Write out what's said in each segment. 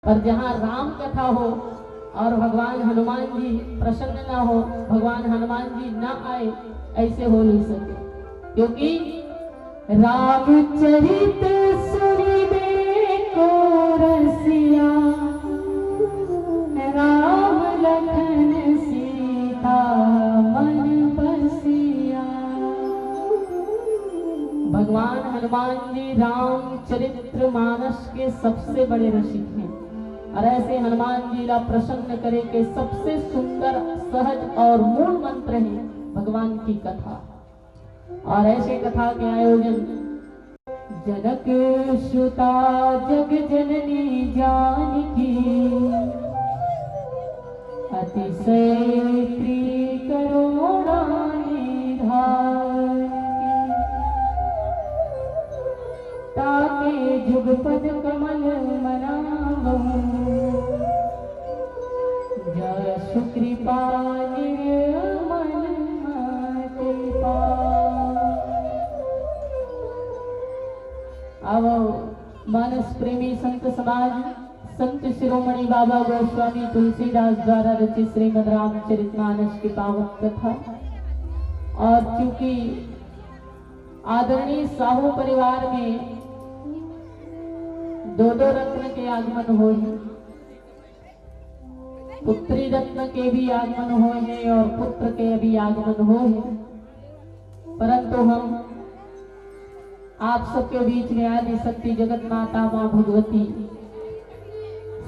पर जहाँ राम कथा हो और भगवान हनुमान जी प्रसन्न ना हो, भगवान हनुमान जी ना आए, ऐसे हो नहीं सके। क्योंकि रामचरित सुनिबे को रसिया, राम लखन सीता मन बसिया। भगवान हनुमान जी रामचरित्र मानस के सबसे बड़े रसिक हैं और ऐसे हनुमान जी ला प्रसन्न करे के सबसे सुंदर, सहज और मूल मंत्र है भगवान की कथा। और ऐसे कथा के आयोजन जनक सुता जग जननी जानकी, अतिशय प्रिय करुणा निधान, ताके जुगपद कमल मनावहु, जसु कृपा निर्मल मति पावहु। अब मानस प्रेमी संत समाज संत शिरोमणि बाबा गोस्वामी तुलसीदास द्वारा रचित श्रीमद् रामचरितमानस की पावन कथा। और चूंकि आदरणीय साहू परिवार में दो रत्न के आगमन हो हैं, पुत्री रत्न के भी आगमन हो हैं और पुत्र के भी आगमन हो हैं, परंतु हम आप सबके बीच में आदि शक्ति जगत माता मां भगवती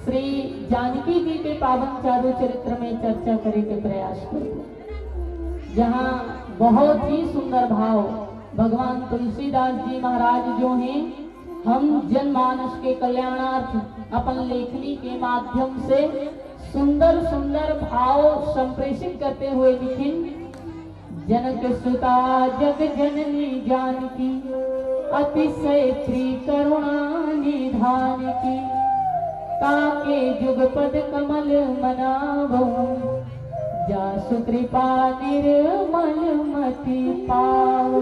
श्री जानकी जी के पावन चारु चरित्र में चर्चा करे के प्रयास करते, जहाँ बहुत ही सुंदर भाव भगवान तुलसीदास जी महाराज जो हैं, हम जनमानस के कल्याणार्थ अपन लेखनी के माध्यम से सुंदर सुंदर भाव संप्रेषित करते हुए लिखे। जनक सुता जग जननी जानकी, अतिशय प्रिय करुणा निधान की, ताके जुगपद कमल मनावहु, जासु कृपा निर्मल मति पावहु।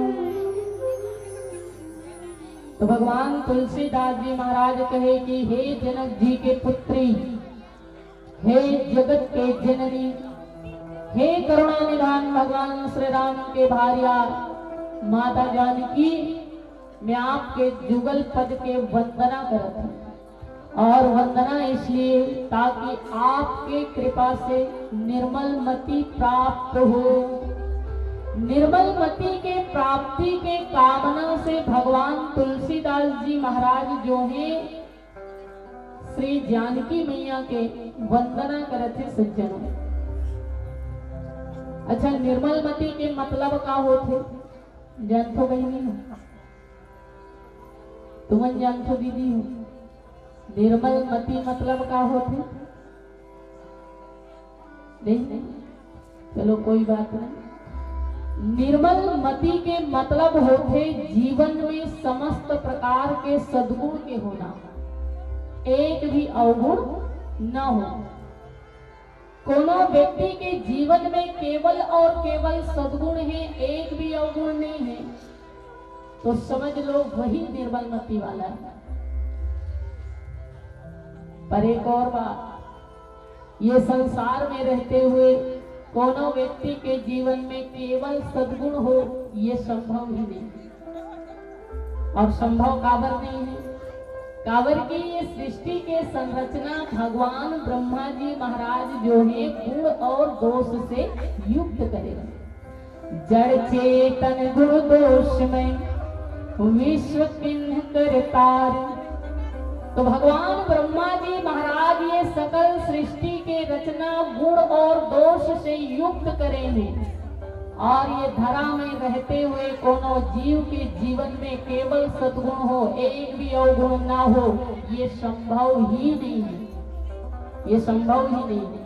तो भगवान तुलसीदास जी महाराज कहे कि हे जनक जी के पुत्री, हे जगत के जननी, हे करुणा निधान भगवान श्री राम के भार्या माता जानकी, मैं आपके जुगल पद के वंदना करत हूँ। और वंदना इसलिए ताकि आपके कृपा से निर्मल मति प्राप्त हो। निर्मल मति के प्राप्ति के कामना से भगवान तुलसीदास जी महाराज जो हैं श्री जानकी मैया के वंदना करते सज्जनों। अच्छा, निर्मल मति के मतलब का होते जानथो बहनी हो, तुमन जानथो दीदी हो, निर्मल मति मतलब का होते? नहीं, चलो कोई बात नहीं। निर्मल मति के मतलब होते जीवन में समस्त प्रकार के सद्गुण के होना, एक भी अवगुण न हो। कोनो व्यक्ति के जीवन में केवल और केवल सद्गुण है, एक भी अवगुण नहीं है, तो समझ लो वही निर्मल मति वाला है। पर एक और बात, ये संसार में रहते हुए कोनो व्यक्ति के जीवन में केवल सद्गुण हो, ये संभव ही नहीं। और संभव काबर नहीं है? काबर की ये सृष्टि के संरचना भगवान ब्रह्मा जी महाराज जो है गुण और दोष से युक्त करेगा। जड़ चेतन गुण दोष में विश्व किन्ह करतार। तो भगवान ब्रह्मा जी महाराज ये सकल सृष्टि के रचना गुण और दोष से युक्त करेंगे, और ये धरा में रहते हुए कोनो जीव के जीवन में केवल सद्गुण हो, एक भी अवगुण ना हो, ये संभव ही नहीं है। ये संभव ही नहीं है।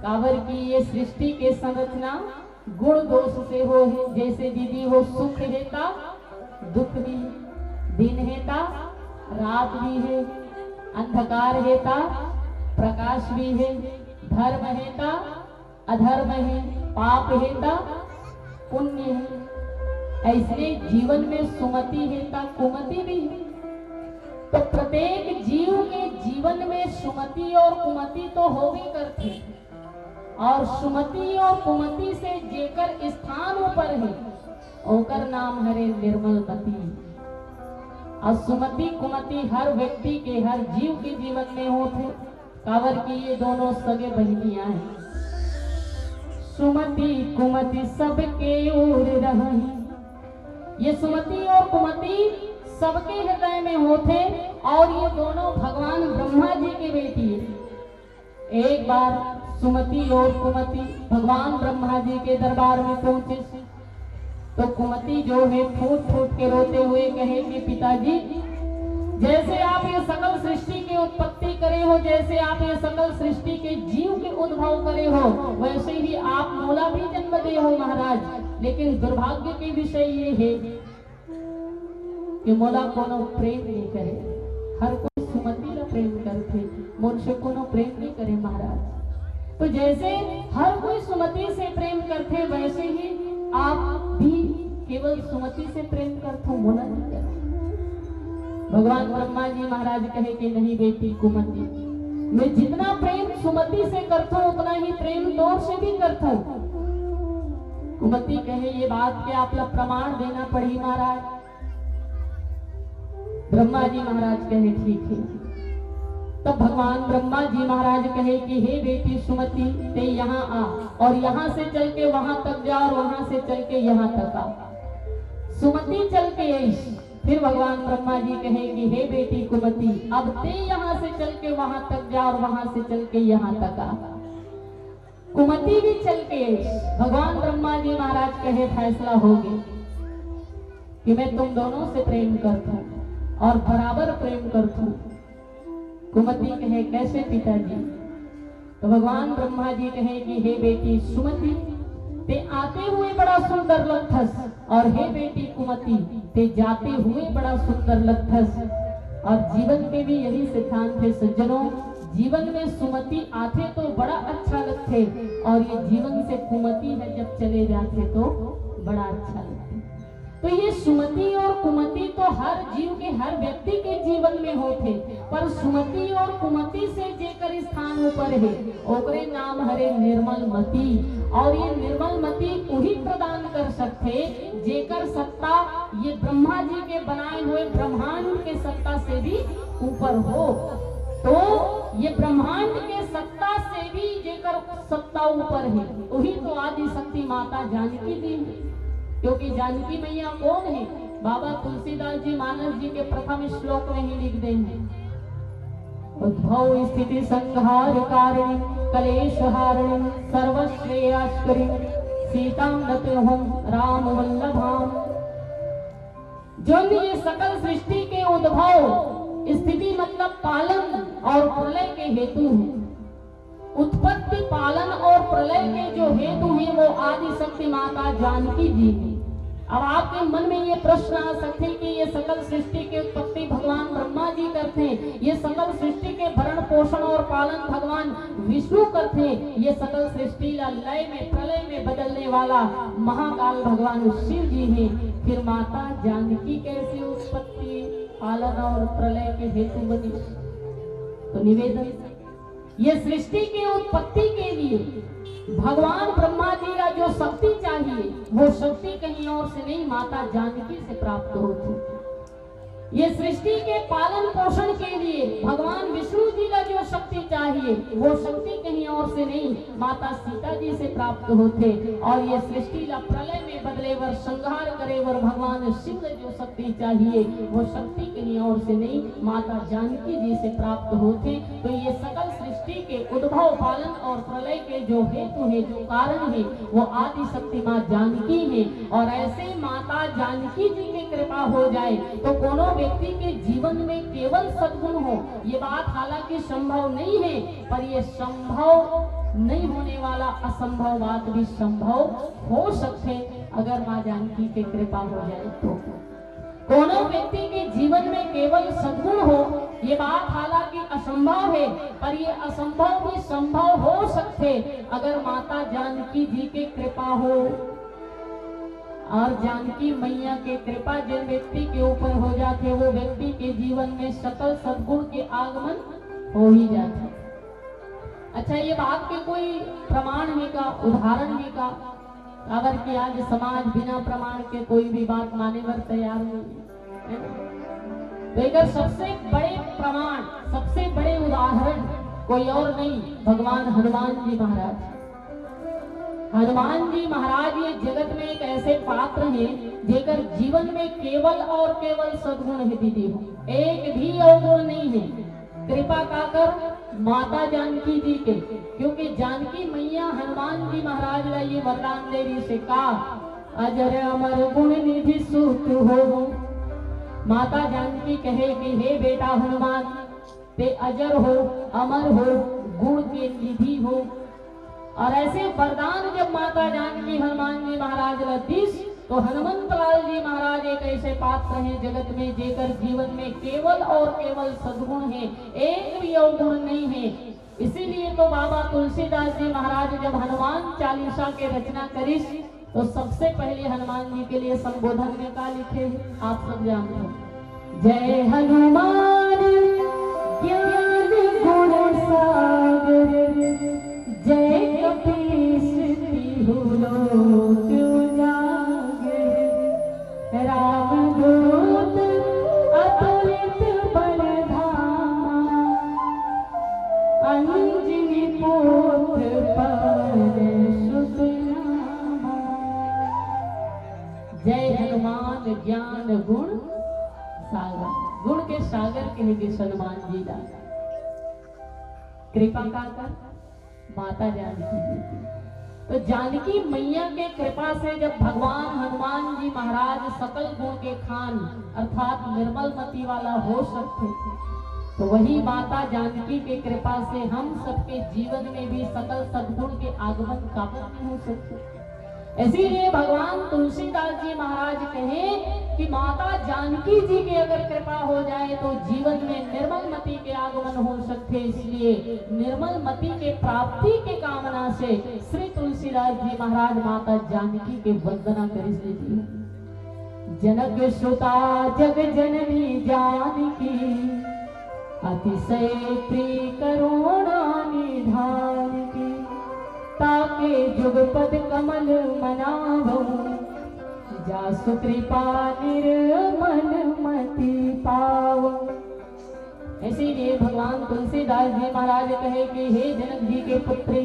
काबर की ये सृष्टि के संरचना गुण दोष से हो है। जैसे दीदी हो, सुख हेता दुख भी, दिन हेता रात भी है, अंधकार हेता प्रकाश भी है, धर्म हेता अधर्म है, पाप हेता पुण्य है। ऐसे जीवन में सुमति है ता कुमति भी है। तो प्रत्येक जीव के जीवन में सुमति और कुमति तो होवे करते, और सुमति और कुमति से जेकर स्थान ऊपर है ओकर नाम हरे निर्मल मति। और सुमति कुमति हर व्यक्ति के, हर जीव के जीवन में होते, कावर की ये दोनों सगे बहनियां हैं। सुमति कुमति सबके ओर रही, ये सुमति और कुमति सबके हृदय में होते, और ये दोनों भगवान ब्रह्मा जी की बेटी है। एक बार सुमति और कुमति भगवान ब्रह्मा जी के दरबार में पहुंचे, तो कुमति जो है फूट फूट के रोते हुए कहे कि पिताजी, जैसे आप ये सकल सृष्टि की उत्पत्ति करे हो, जैसे आप ये सकल सृष्टि के जीव के उद्भव करे हो, वैसे ही आप मोला भी जन्म दे हो महाराज। लेकिन दुर्भाग्य के विषय ये है कि मोला कोनो प्रेम नहीं करे, हर कोई सुमति ला प्रेम करते, मोर से कोनो प्रेम नहीं करे महाराज। तो जैसे हर कोई सुमति से प्रेम करते, वैसे ही आप भी केवल सुमति से प्रेम करते हो, मोला नहीं करे। भगवान ब्रह्मा जी महाराज कहे कि नहीं बेटी कुमति, मैं जितना प्रेम सुमति से करता हूं उतना ही प्रेम तोर से भी करता हूं। कुमति कहे ये बात के आप लोग प्रमाण देना पड़ी महाराज। ब्रह्मा जी महाराज कहे ठीक है। तब भगवान ब्रह्मा जी महाराज कहे कि हे बेटी सुमति, ते यहाँ आ और यहाँ से चल के वहां तक जा और वहां से चल के यहाँ तक आ। सुमति चल के आई। फिर भगवान ब्रह्मा जी कहे कि हे बेटी कुमति, अब ते यहाँ से चल के वहां तक जा और वहां से चल के यहाँ तक आ। कुमति भी चल के आई। भगवान ब्रह्मा जी महाराज कहे फैसला हो गया कि मैं तुम दोनों से प्रेम करता हूं और बराबर प्रेम करता हूं। कुमति कहे कैसे पिताजी? तो भगवान ब्रह्मा जी कहे कि हे बेटी सुमति, ते आते हुए बड़ा सुंदर लगथस, और हे बेटी कुमति, ते जाते हुए बड़ा सुंदर लगथस। और जीवन के भी यही सिद्धांत है सज्जनों, जीवन में सुमति आते तो बड़ा अच्छा लगते, और ये जीवन से कुमति है जब चले जाते तो बड़ा अच्छा लगता। तो ये सुमति और कुमति तो हर जीव के, हर व्यक्ति के जीवन में होते, पर सुमति और कुमति से जेकर स्थान ऊपर है ओकरे नाम हरे निर्मल मति। और ये निर्मल मति वही प्रदान कर सकते जेकर सत्ता ये ब्रह्मा जी के बनाए हुए ब्रह्मांड के सत्ता से भी ऊपर हो। तो ये ब्रह्मांड के सत्ता से भी जेकर सत्ता ऊपर है वही तो आदि शक्ति माता जानकी जी है। क्योंकि जानकी मैया कौन है? बाबा तुलसीदास जी मानस जी के प्रथम श्लोक में ही लिख देंगे, उद्भव स्थिति संहार कारिणी कलेश हारिणी सर्वश्रेयस्करी सीतां नतोहम राम वल्लभाम। जो ये सकल सृष्टि के उद्भव स्थिति मतलब पालन और प्रलय के हेतु है। उत्पत्ति पालन और प्रलय के जो हेतु हैं वो आदि शक्ति माता जानकी जी है। अब आपके मन में ये प्रश्न आ सकते हैं कि ये सकल सृष्टि की उत्पत्ति भगवान ब्रह्मा जी करते हैं, ये सकल सृष्टि के भरण पोषण और पालन भगवान विष्णु करते हैं, ये सकल सृष्टि लय में प्रलय में बदलने वाला महाकाल भगवान शिव जी हैं, फिर माता जानकी कैसे उत्पत्ति पालन और प्रलय के हेतु बनी? तो निवेदन, ये सृष्टि की उत्पत्ति के लिए भगवान ब्रह्मा जी का जो शक्ति चाहिए वो शक्ति कहीं और से नहीं माता जानकी से प्राप्त होती। ये सृष्टि के पालन पोषण के लिए भगवान विष्णु जी का जो शक्ति चाहिए वो शक्ति कहीं और से नहीं माता सीता जी से प्राप्त होते। और ये सृष्टि का प्रलय में बदले वर संहार करे वर भगवान शिव को जो शक्ति चाहिए वो शक्ति कहीं और से नहीं माता जानकी जी से प्राप्त होते। तो ये सकल सृष्टि के उद्भव पालन और प्रलय के जो हेतु है, जो कारण है, वो आदि शक्ति माँ जानकी है। और ऐसे माता जानकी जी की कृपा हो जाए तो कोनो व्यक्ति के जीवन में केवल सद्गुण हो, ये बात हालांकि संभव नहीं है, पर ये संभव नहीं होने वाला असंभव बात भी संभव हो सकते अगर माँ जानकी की कृपा हो जाए तो। कोनो व्यक्ति के जीवन में केवल सद्गुण हो, ये बात हालांकि असंभव है, पर ये असंभव भी संभव हो सकते अगर माता जानकी जी की कृपा हो। और जानकी मैया के कृपा जिन व्यक्ति के ऊपर हो जाते वो व्यक्ति के जीवन में सकल सद्गुण के आगमन हो ही जाते। अच्छा, ये बात के कोई प्रमाण है का, उदाहरण है का? अगर कि आज समाज बिना प्रमाण के कोई भी बात माने पर तैयार नहीं है। तो अगर सबसे बड़े प्रमाण, सबसे बड़े उदाहरण कोई और नहीं, भगवान हनुमान जी महाराज। हनुमान जी महाराज ये जगत में एक ऐसे पात्र हैं जेकर जीवन में केवल और केवल सद्गुण है दीदी हो, एक भी अवगुण नहीं है। कृपा का कर माता जानकी जी के, क्योंकि जानकी मैया हनुमान जी महाराज ला ये वरदान दे रही से का अजर अमर गुण निधि सूत हो। माता जानकी कहे कि हे बेटा हनुमान, ते अजर हो, अमर हो, गुण के निधि हो। और ऐसे वरदान जब माता जानकी हनुमान जी महाराज लतीस, तो हनुमंत लाल जी महाराज एक ऐसे पात्र हैं जगत में जेकर जीवन में केवल और केवल सद्गुण है, एक भी अवगुण नहीं है। इसीलिए तो बाबा तुलसीदास जी महाराज जब हनुमान चालीसा के रचना करिस तो सबसे पहले हनुमान जी के लिए संबोधन में का लिखे, आप सब जानते हो। जय हनुमान ज्ञान गुण सागर, जय कपीस तिहु लोक उजागर, रामदूत अतुलित बल धामा, अंजनी पुत्र पवन सुत नामा। जय हनुमान ज्ञान गुण सागर, गुण के सागर कहेंगे हनुमान जी दा। कृपा का कर माता जानकी जी की। तो जानकी मैया के कृपा से जब भगवान हनुमान जी महाराज सकल गुण के खान अर्थात निर्मल मति वाला हो सकते थे, तो वही माता जानकी के कृपा से हम सबके जीवन में भी सकल सद्गुण के आगमन कामना हो सकते। इसीलिए भगवान तुलसीदास जी महाराज कहे कि माता जानकी जी की अगर कृपा हो जाए तो जीवन में निर्मल मति के आगमन हो सकते। इसलिए निर्मल मति के प्राप्ति के कामना से श्री तुलसीदास जी महाराज माता जानकी के वंदना करिस लीजिए। जनक सुता जग जननी जानकी, अतिशय प्रिय करुणा निधान की, ताके जुगपद कमल मनावो, जासु कृपा निर्मल मति पावो। इसीलिए भगवान तुलसीदास जी महाराज कहे कि हे जनक जी के पुत्री,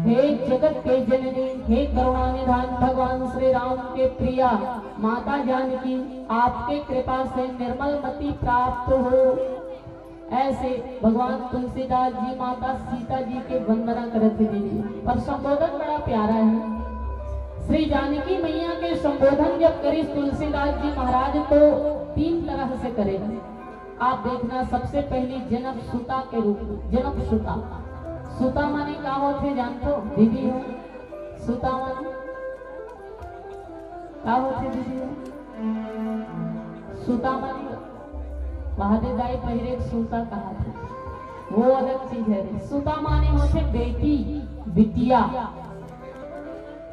हे जगत के जननी, हे करुणा निधान भगवान श्री राम के प्रिया माता जानकी, आपके कृपा से निर्मल मति प्राप्त हो। ऐसे भगवान तुलसीदास जी माता सीता जी के वंदना करते दीदी। पर संबोधन बड़ा प्यारा है। श्री जानकी मैया के संबोधन जब करी तुलसीदास जी महाराज तो तीन तरह से करेगा। आप देखना, सबसे पहली जनक सुता के रूप में। जनक सुता, सुता माने क्या होते जानते हो दीदी हो? सुता माने क्या होते दीदी हो? सुता माने महादेव दाई पहले एक सूता कहा था, वो अलग चीज है। सूता माने होते बेटी, बिटिया।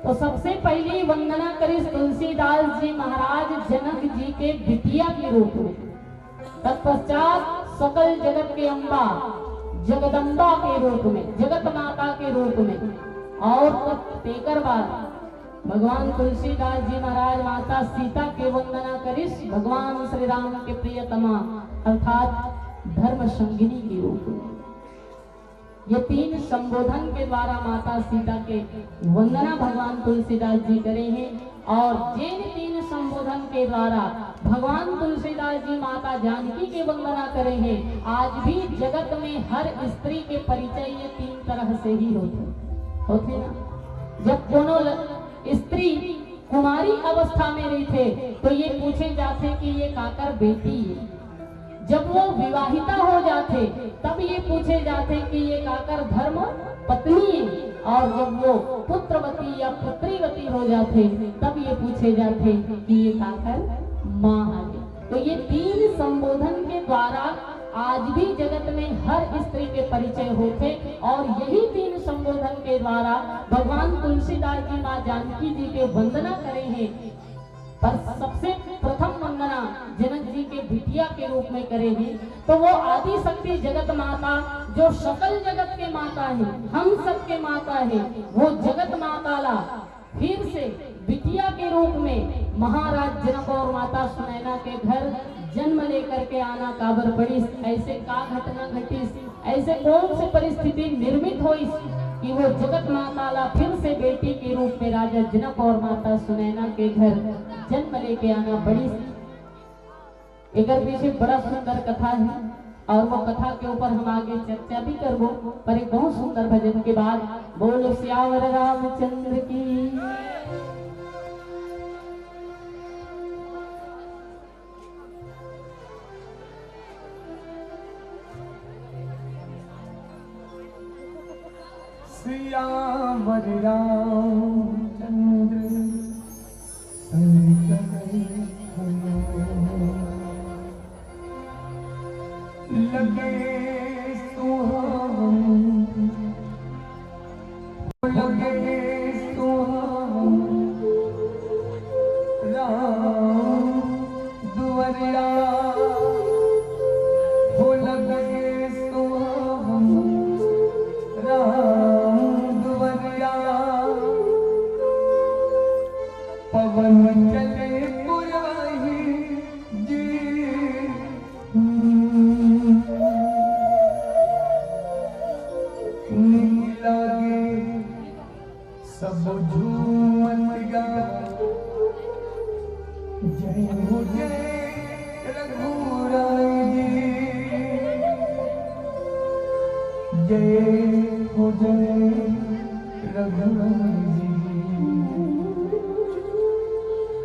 तो सबसे पहली वंदना करी तुलसीदास जी महाराज जनक जी के बिटिया के रूप में। तत्पश्चात सकल जगत के अम्बा जगदम्बा के रूप में, जगत माता के रूप में। और तेकर बाद भगवान तुलसीदास जी महाराज माता सीता के वंदना करिस भगवान श्री राम के प्रियतमा अर्थात धर्म संगिनी के रूप में। ये तीन संबोधन के द्वारा माता सीता के वंदना भगवान तुलसीदास जी करे हैं। और जिन तीन संबोधन के द्वारा भगवान तुलसीदास जी माता जानकी के वंदना करे हैं, आज भी जगत में हर स्त्री के परिचय ये तीन तरह से ही होते ना। जब दोनों स्त्री कुमारी अवस्था में रही थे तो ये पूछे जाते कि ये काकर बेटी है। जब वो विवाहिता हो जाते तब ये पूछे जाते कि ये काकर धर्म पत्नी है। और जब वो पुत्रवती या पुत्रीवती हो जाते तब ये पूछे जाते कि ये काकर माँ है। तो ये तीन संबोधन के द्वारा आज भी जगत में हर स्त्री के परिचय होते। और यही तीन संबोधन के द्वारा भगवान तुलसीदास जी माँ जानकी जी के वंदना करे हैं। पर सबसे प्रथम वंदना जनक जी के बिटिया के रूप में करेगी तो वो आदि शक्ति जगत माता जो सकल जगत के माता है, हम सब के माता है, वो जगत माता ला फिर से बिटिया के रूप में महाराज जनक और माता सुनैना के घर जन्म लेकर के आना काबर पड़ी। ऐसे का घटना घटी, ऐसे कौन से परिस्थिति निर्मित हुई कि वो जगत माता ला फिर से बेटी के रूप में राजा जनक और माता सुनैना के घर जन्म लेके आना बड़ी। एक पीछे बड़ा सुंदर कथा है और वो कथा के ऊपर हम आगे चर्चा भी करबो, पर एक बहुत सुंदर भजन के बाद बोलो श्यावर रामचंद्र की। श्यावर रामचंद्र लगे सुहावन, लगे सुहावन राम दुवरिया, हो लगे सुहावन राम दुवरिया, पवन चले पुरवाही जी, लागे सब झूमत गा, जय हो जय रघुराई जी, जय हो जय रघुराई जी,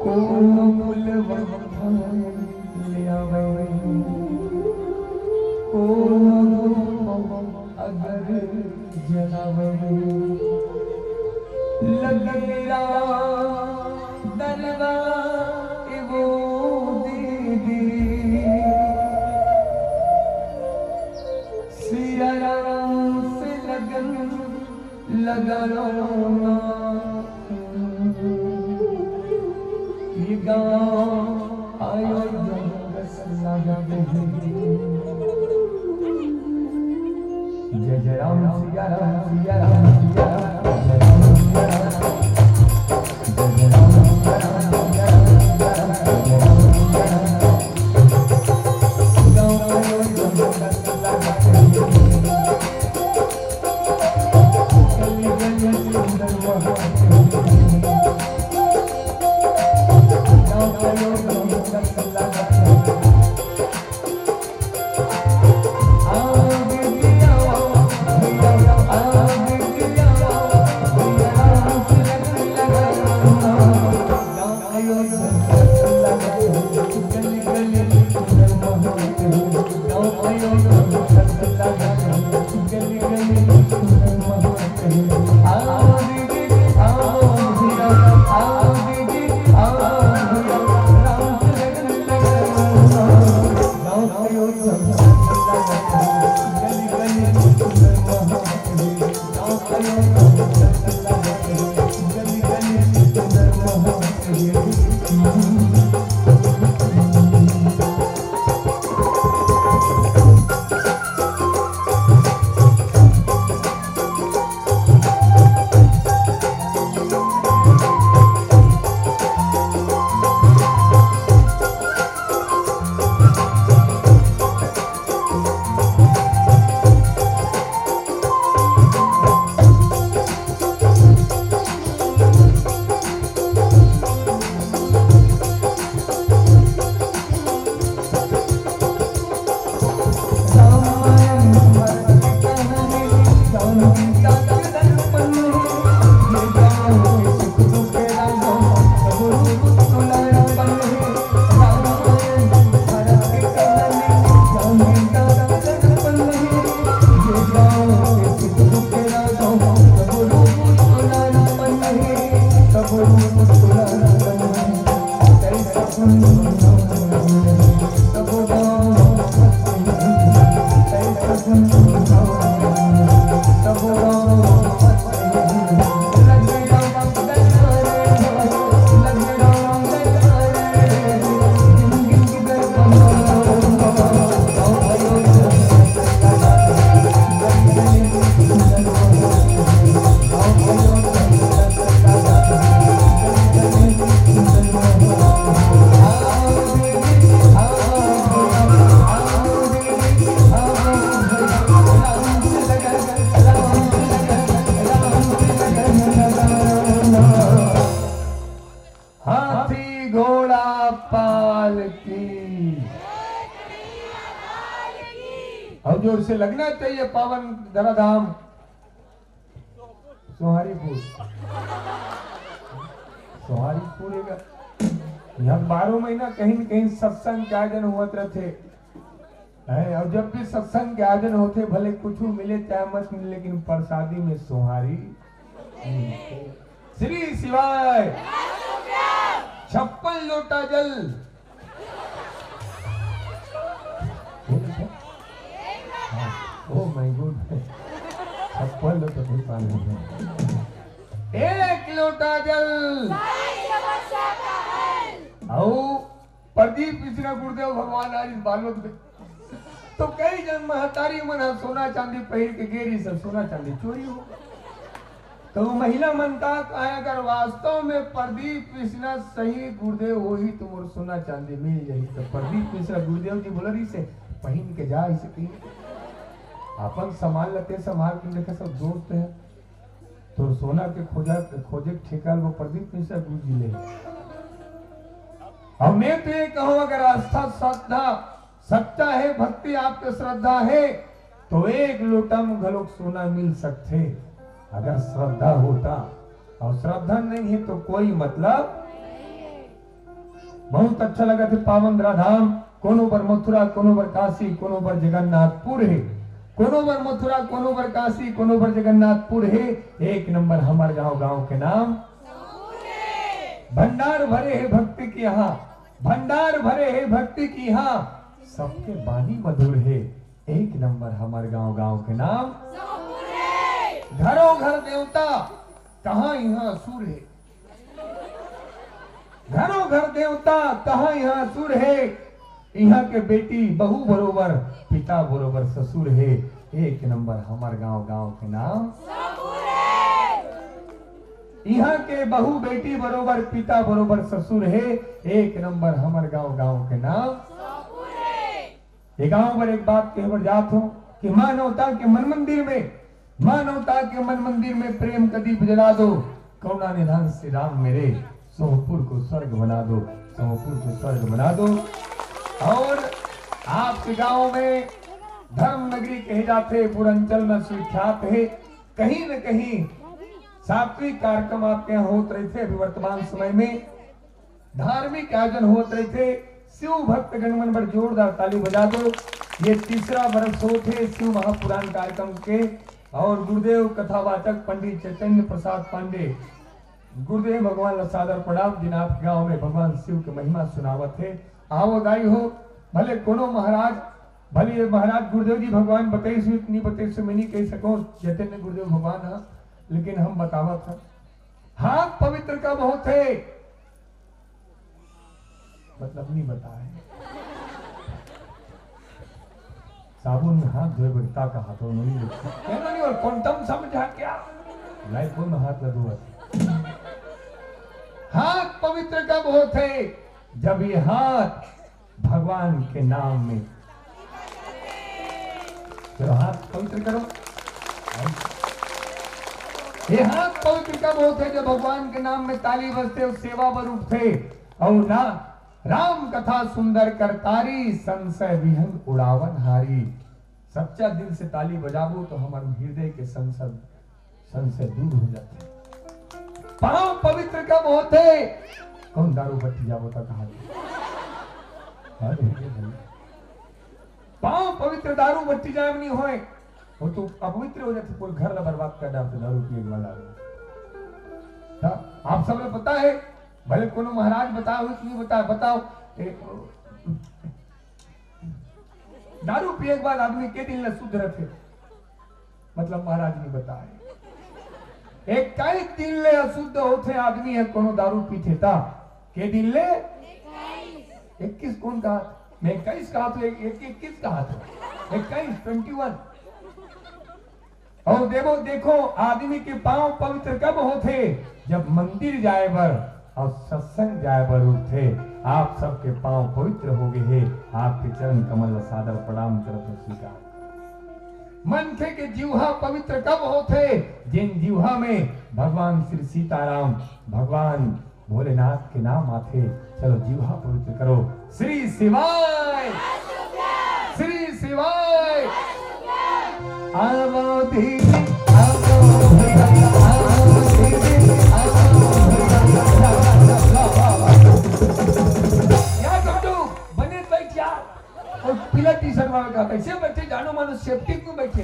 कौन फुलवा ले आवे, कौन अगर जलावे, लगेरा दरबार वो दीदी, सिया राम से लगन लगाना, ये गाँव अयोध्या लगा जय जय राम सिया राम सिया राम सिया राम जय राम सिया राम, जय जय राम सिया राम सिया राम जय राम सिया राम, गाँव अयोध्या गली गली सुंदर वहाँ, गाँव अयोध्या और जोर से लगना चाहिए पावन धराधाम सोहारीपुर। सोहारीपुर यहाँ 12 महीना कहीं न कहीं सत्संग के आयोजन होते रहते है। और जब भी सत्संग के आयोजन होते भले कुछ मिले चाहे मत मिले, लेकिन प्रसादी में सोहारी। श्री शिवाय 56 लोटा जल। ओह माय गॉड, 56 लोटा नहीं पानी। 1 लोटा जल और प्रदीप मिश्रा गुरुदेव भगवान आज इस बालवत में तो कई जन महतारी मन सोना चांदी पहिर के गेरी सब सोना चांदी चोरी हो। तो महिला मन का अगर वास्तव में प्रदीप मिश्रा सही गुरुदेव हो ही तो मोर सोना चांदी मिल जाही। तो प्रदीप मिश्रा गुरुदेव जी बोल रही से पहन के जा इसे कहीं अपन संभाल लेते, संभाल के देखे सब दोस्त है तो सोना के खोजे ठेका वो प्रदीप मिश्रा गुरु जी ले। और मैं तो ये कहूँ अगर आस्था श्रद्धा सच्चा है, भक्ति आपके श्रद्धा है तो 1 लोटा में घलोक सोना मिल सकते। अगर श्रद्धा होता और श्रद्धा नहीं है तो कोई मतलब। बहुत अच्छा लगा थे पावन धराधाम। कोनो बर मथुरा, कोनो बर काशी, कोनो बर जगन्नाथपुर है। कोनो बर मथुरा, कोनो बर काशी, कोनो बर जगन्नाथपुर है। 1 नंबर हमारे गांव के नाम। भंडार भरे है भक्ति की यहाँ, भंडार भरे है भक्ति की यहाँ, सबके बानी मधुर है। 1 नंबर हमारे गांव के नाम। घरों घर देवता कहाँ यहाँ असुर है। घरों घर देवता कहाँ यहाँ असुर है। यहाँ के बेटी बहू बरोबर पिता बरोबर ससुर है। 1 नंबर हमारे गांव के नाम। यहाँ के बहू बेटी बरोबर पिता बरोबर ससुर है। 1 नंबर हमारे गांव के नाम। ये गांव पर एक बात कह जात हो कि मानवता के मन मंदिर में, मानवता के मन मंदिर में प्रेम का दीप जला दो। करुणा निधान श्री राम मेरे, सोहपुर को स्वर्ग बना दो, सोहपुर को स्वर्ग बना दो। और आपके गांव में धर्म नगरी कहे जाते, पूर्वांचल में सुविख्यात है। कहीं न कहीं सात्विक कार्यक्रम आपके यहाँ होते रहे थे। अभी वर्तमान समय में धार्मिक आयोजन होते रहे थे। शिव भक्त गणमन पर जोरदार ताली बजा दो। ये 3रा वर्ष होते शिव महापुराण कार्यक्रम के। और गुरुदेव कथावाचक पंडित चैतन्य प्रसाद पांडे, गुरुदेव भगवान का सादर प्रणाम। जिन आपके गाँव में भगवान शिव की महिमा सुनावत है। आओ गाई हो भले कोनो महाराज, भले महाराज गुरुदेव जी भगवान बताई नहीं बताई से मैं नहीं कह सको चैतन्य गुरुदेव भगवान है, लेकिन हम बतावत है। हाथ पवित्र कब होते मतलब नहीं बताए। साबुन में हाथ धोए बगता का हाथों नहीं कहना नहीं। और क्वांटम समझा क्या लाइफ में हाथ लगो। हाथ पवित्र कब होते जब ये हाथ भगवान के नाम में। चलो हाथ पवित्र करो। ये हाथ पवित्र कब होते जब भगवान के नाम में ताली बजते और सेवा वर उठते। और ना राम कथा सुंदर करतारी, संशय विहंग उड़ावन हारी। सच्चा दिल से ताली बजाबो तो हमारे हृदय के संशय दूर हो जाते। पांव पवित्र कब होते कौन दारू बत्ती जाबो तो कहा। पांव पवित्र दारू बत्ती जाए नहीं होए वो तो अपवित्र हो जाते। पूरे घर बर्बाद कर डालते दारू पिए वाला। आप सबने पता है, भले कोनो महाराज बताओ नहीं बताओ दारू पिए के बाद आदमी के दिन शुद्ध रहते मतलब महाराज ने बताए। 21 दिन ले अशुद्ध होते आदमी है कोनो दारू पीते था। के दिन ले 21 कौन कहा? मैं 21 कहा तो 21 कहा था 21 और देखो आदमी के पांव पवित्र कब होते जब मंदिर जाए बर और सत्संग जाए बर उठे। आप सबके पांव पवित्र हो गए हैं। आपके चरण कमल सादर प्रणाम करते स्वीकार। मन के जीवा पवित्र कब होते जिन जीवा में भगवान श्री सीताराम भगवान भोलेनाथ के नाम आते। चलो जीवा पवित्र करो। श्री शिवाय, श्री शिवाय। आवो दीदी आवो भैया आवो दीदी आवो भैया। यार गाडू बने बैठ जा और पीला टी शर्ट वाला का कैसे बैठे जानो मानो सेफ्टी क्यों बैठे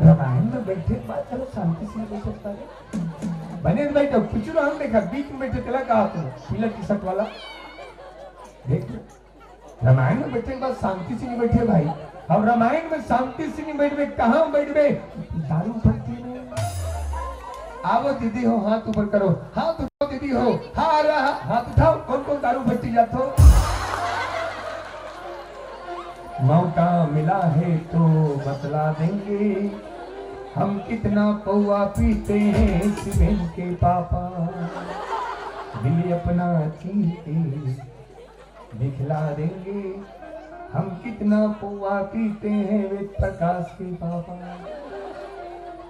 रामायण में बैठे बात चलो शांति से बैठ सकता है बने बैठो कुछ ना हम देखा बीच में बैठे चला कहा तुम पीला टी शर्ट वाला देख रामायण में बैठे के बाद शांति से नहीं बैठे भाई अब रामायण में शांति से नहीं बैठे कहाँ बैठे दारू पत्ती में आओ दीदी हो हाथ ऊपर करो हाथ उठाओ दीदी हो हाँ रहा हाथ उठाओ कौन कौन दारू भट्टी जाते हो मौका मिला है तो बतला देंगे हम कितना पौआ पीते हैं शिवेन के पापा दिल अपना चीर के दिखला देंगे हम कितना पौआ पीते हैं वेद प्रकाश के पापा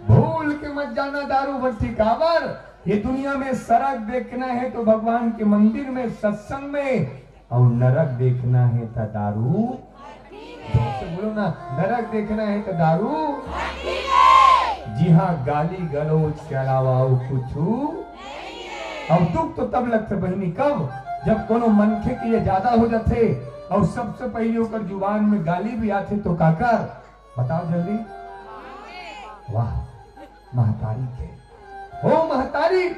भूल के मत जाना दारू भट्टी काबर ये दुनिया में सड़क देखना है तो भगवान के मंदिर में सत्संग में और नरक देखना है तो दारू बोलो ना नरक देखना है तो दारू जी हाँ गाली गलौज के अलावा कुछ और दुख तो तब लगते बहनी कब जब कोनो मनखे के ये ज्यादा हो जाते और सबसे पहले होकर जुबान में गाली भी आते तो काकर बताओ जल्दी वाह महतारी के ओ महतारी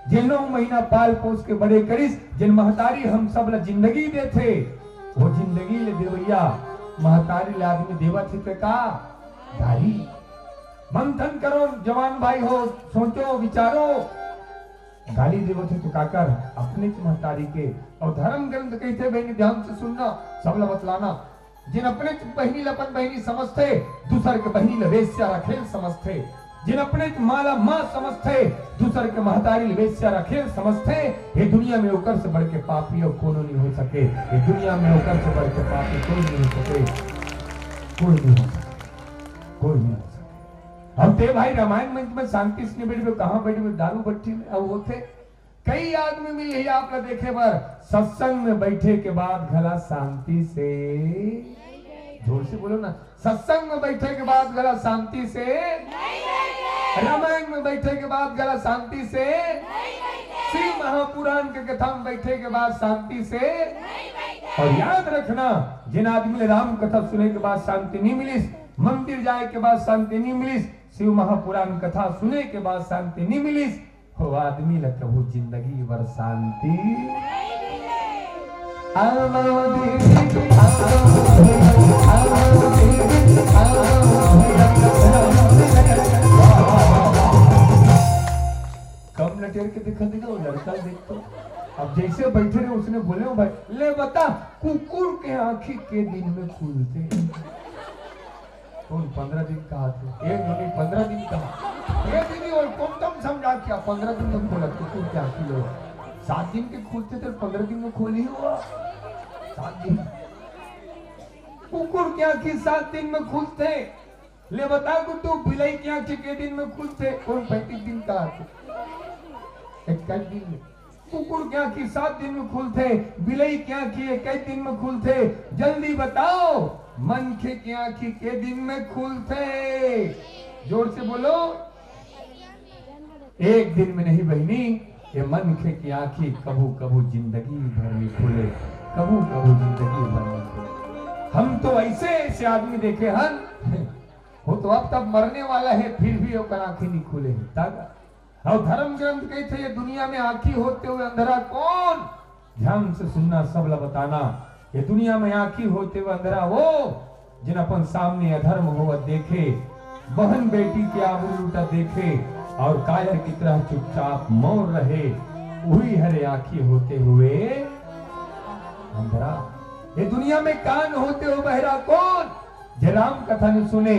जिन 9 महीना पाल पोस के बड़े करिस जिन महतारी हम सब ला जिंदगी देते वो जिंदगी ले देवैया महतारी ला आदमी देवा थे का गाली मंथन करो जवान भाई हो सोचो विचारो गाली देवो थे तो काकर अपने महतारी के और धर्म ग्रंथ कहते बहनी ध्यान से सुनना सब ला बतलाना जिन अपने बहनी लपन बहनी समझते दूसर के बहनी लवेश्या रखेल समझते जिन अपने माला माँ समझते दूसर के महतारी लवेश्या रखेल समझते ये दुनिया में ओकर से बढ़ के पापी और कोनो नहीं हो सके ये दुनिया में ओकर से बढ़ के पापी कोई नहीं हो सके कोई नहीं हो सके कोई नहीं हो सके अब ते भाई रामायण मंच में शांति से बैठे कहाँ बैठे दारू भट्टी में अब होते कई आदमी मिले आप देखे बार सत्संग में बैठे के बाद गला शांति से जोर से बोलो ना सत्संग में बैठे के बाद गला शांति से रामायण में बैठे के बाद गला शांति से श्री महापुराण के कथा में बैठे के बाद शांति से और याद रखना जिन आदमी ने राम कथा सुने के बाद शांति नहीं मिली मंदिर जाए के बाद शांति नहीं मिली शिव महापुराण कथा सुने के बाद शांति नहीं मिली वो आदमी ल कबू जिंदगी भर शांति कम लटेर के दिखा देगा वो लड़का देखो अब जैसे बैठे रहे उसने बोले भाई ले बता कुकुर के आंखी के दिन में खुलते कौन 15 दिन कहा थे एक नहीं 15 दिन कहा ये दीदी और कौन तुम समझा क्या 15 दिन में खोला कुकुर के आंखी लो 7 दिन के खुलते थे 15 दिन में खोली हुआ 7 दिन कुकुर की आंखी 7 दिन में खुलते ले बता गुड्डू बिलाई की आंखी के दिन में खुलते कौन 35 दिन कहा थे 21 दिन में कुकुर की आंखी 7 दिन में खुलते बिलाई की आंखी 21 दिन में खुलते जल्दी बताओ मनखे की आंखी के दिन में खुलते जोर से बोलो एक दिन में नहीं बहनी ये मनखे की आंखी कबू कबू जिंदगी भर में खुले कबू कबू जिंदगी भर में खुले हम तो ऐसे ऐसे आदमी देखे हन वो तो अब तक मरने वाला है फिर भी वो आंखें नहीं खुले हैं और धर्म ग्रंथ कहते ये दुनिया में आंखी होते हुए अंधेरा कौन ध्यान से सुनना सब ला बताना ये दुनिया में आंखी होते हुए अंधेरा वो जिन अपन सामने अधर्म हो देखे बहन बेटी की आबरू लूटा देखे और कायर की तरह चुपचाप मौन रहे वही हरे आंखी होते हुए अंधेरा ये दुनिया में कान होते हुए बहरा कौन जे राम कथा ने सुने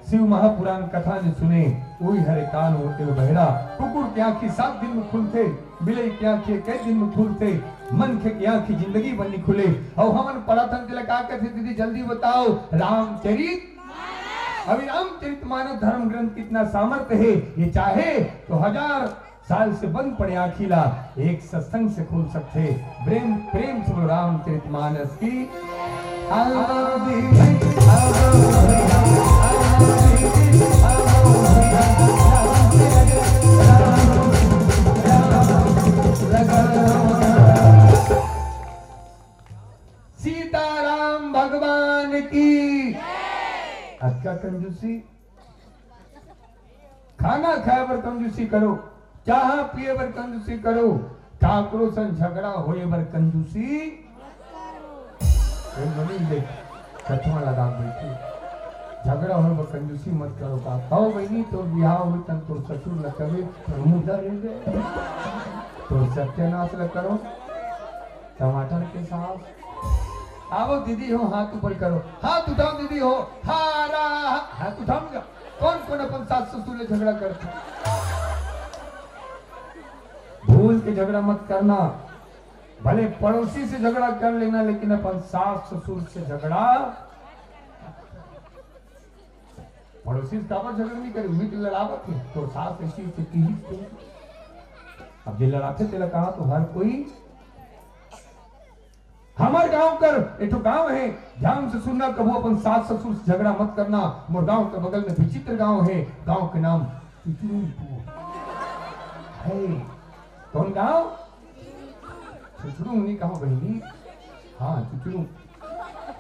शिव महापुराण कथा ने सुने वही हरे कान होते हुए बहरा कुकुर की आंखी 7 दिन में खुलते बिलाई की आंखें कई दिन में खुलते मनखे की आंखी जिंदगी बनी खुले और हमन पढ़ा था का कहते दीदी जल्दी बताओ रामचरित अभी रामचरित मानस धर्म ग्रंथ कितना सामर्थ्य है ये चाहे तो 1000 साल से बंद पड़े आखिला एक सत्संग से खोल सकते प्रेम प्रेम से रामचरित मानस की सीताराम भगवान की। अच्छा कंजूसी, खाना खाए पर कंजूसी करो, चाह पिए पर कंजूसी करो, ठाकुरों से झगड़ा होए पर कंजूसी देख कथवा लगा बैठी, झगड़ा हो पर कंजूसी मत करो का कहो बहनी तो बिहाव हुई तन तो ससुर न कहे तो मुद्दा ले दे तो सत्यानाश न करो। टमाटर के साथ आओ दीदी हो, हाथ ऊपर करो, हाथ उठाओ दीदी हो, हारा हाथ उठाऊंगा। कौन कौन अपन सास ससुर से झगड़ा करता? भूल के झगड़ा मत करना, भले पड़ोसी से झगड़ा कर लेना लेकिन अपन सास ससुर से झगड़ा। पड़ोसी से काबर झगड़ा नहीं करे, हुई लड़ावत है तो सास ऐसी की। अब जे लड़ाते तेला कहा तो हर कोई हमारे गांव कर एक गांव है, ध्यान से सुनना, कबो अपन सास ससुर से झगड़ा मत करना। मोर गांव के बगल में विचित्र गांव है, गांव के नाम है। कौन गांव? चुचुरू नहीं कहो बहनी, हाँ चुचुरू।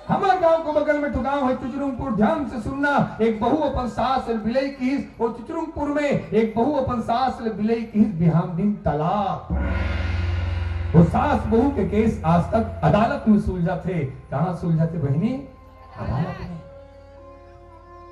हमारे गांव के बगल में गांव है चुचुरुमपुर। ध्यान से सुनना, एक बहू अपन सास बिलई की और चुचुरुमपुर में एक बहू अपन सास बिलई की बिहान दिन तलाक। वो सास बहू के केस आज तक अदालत में सुलझा थे। कहां सुलझा थे बहनी? अदालत में।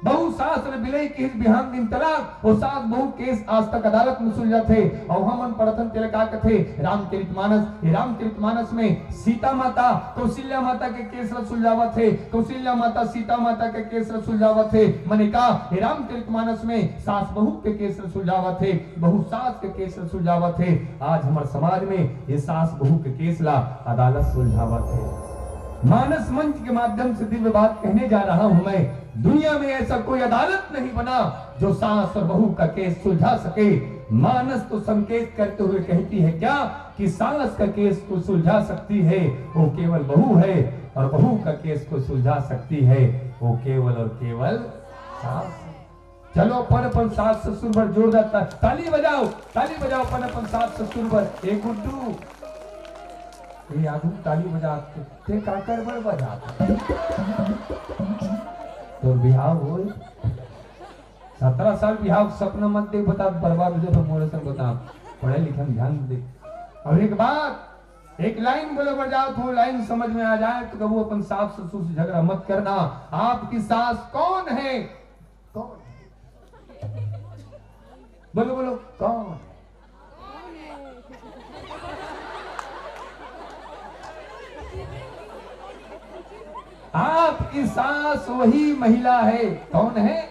बहू सास ने बिलई की बिहान दिन तलाक, वो सास बहू केस आज तक अदालत में सुलझा थे। और हमन पढ़तन तेरे का कथे रामचरितमानस। ये रामचरितमानस में सीता माता कौशल्या माता के केस सुलझावा थे, कौशल्या माता सीता माता के केस सुलझावा थे। मैंने कहा ये रामचरितमानस में सास बहू के केस सुलझावा थे, बहू सास के केस सुलझावा थे। आज हमारे समाज में ये सास बहू के केस ला अदालत सुलझावा थे। मानस मंच के माध्यम से दिव्य बात कहने जा रहा हूं मैं। दुनिया में ऐसा कोई अदालत नहीं बना जो सास और बहू का केस सुलझा सके। मानस तो संकेत करते हुए कहती है क्या कि सास का केस को सुलझा सकती है वो केवल बहू है, और बहू का केस को सुलझा सकती है वो केवल और केवल सास। चलो अपन सास ससुर पर जोरदार ताली बजाओ, ताली बजाओ अपन सास ससुर पर। एक गुड्डू ये आदमी ताली बजाते ते काकर पर बजाते तो बिहाव हो 17 साल बिहाव सपना मत दे, बता बर्बाद हो जाए मोरे से बता। पढ़े लिखे में ध्यान दे। और एक बात, एक लाइन बोले बजाओ तो लाइन समझ में आ जाए तो कबू अपन सास ससुर से झगड़ा मत करना। आपकी सास कौन है? कौन है? बोलो बोलो कौन? आपकी सास वही महिला है। कौन है?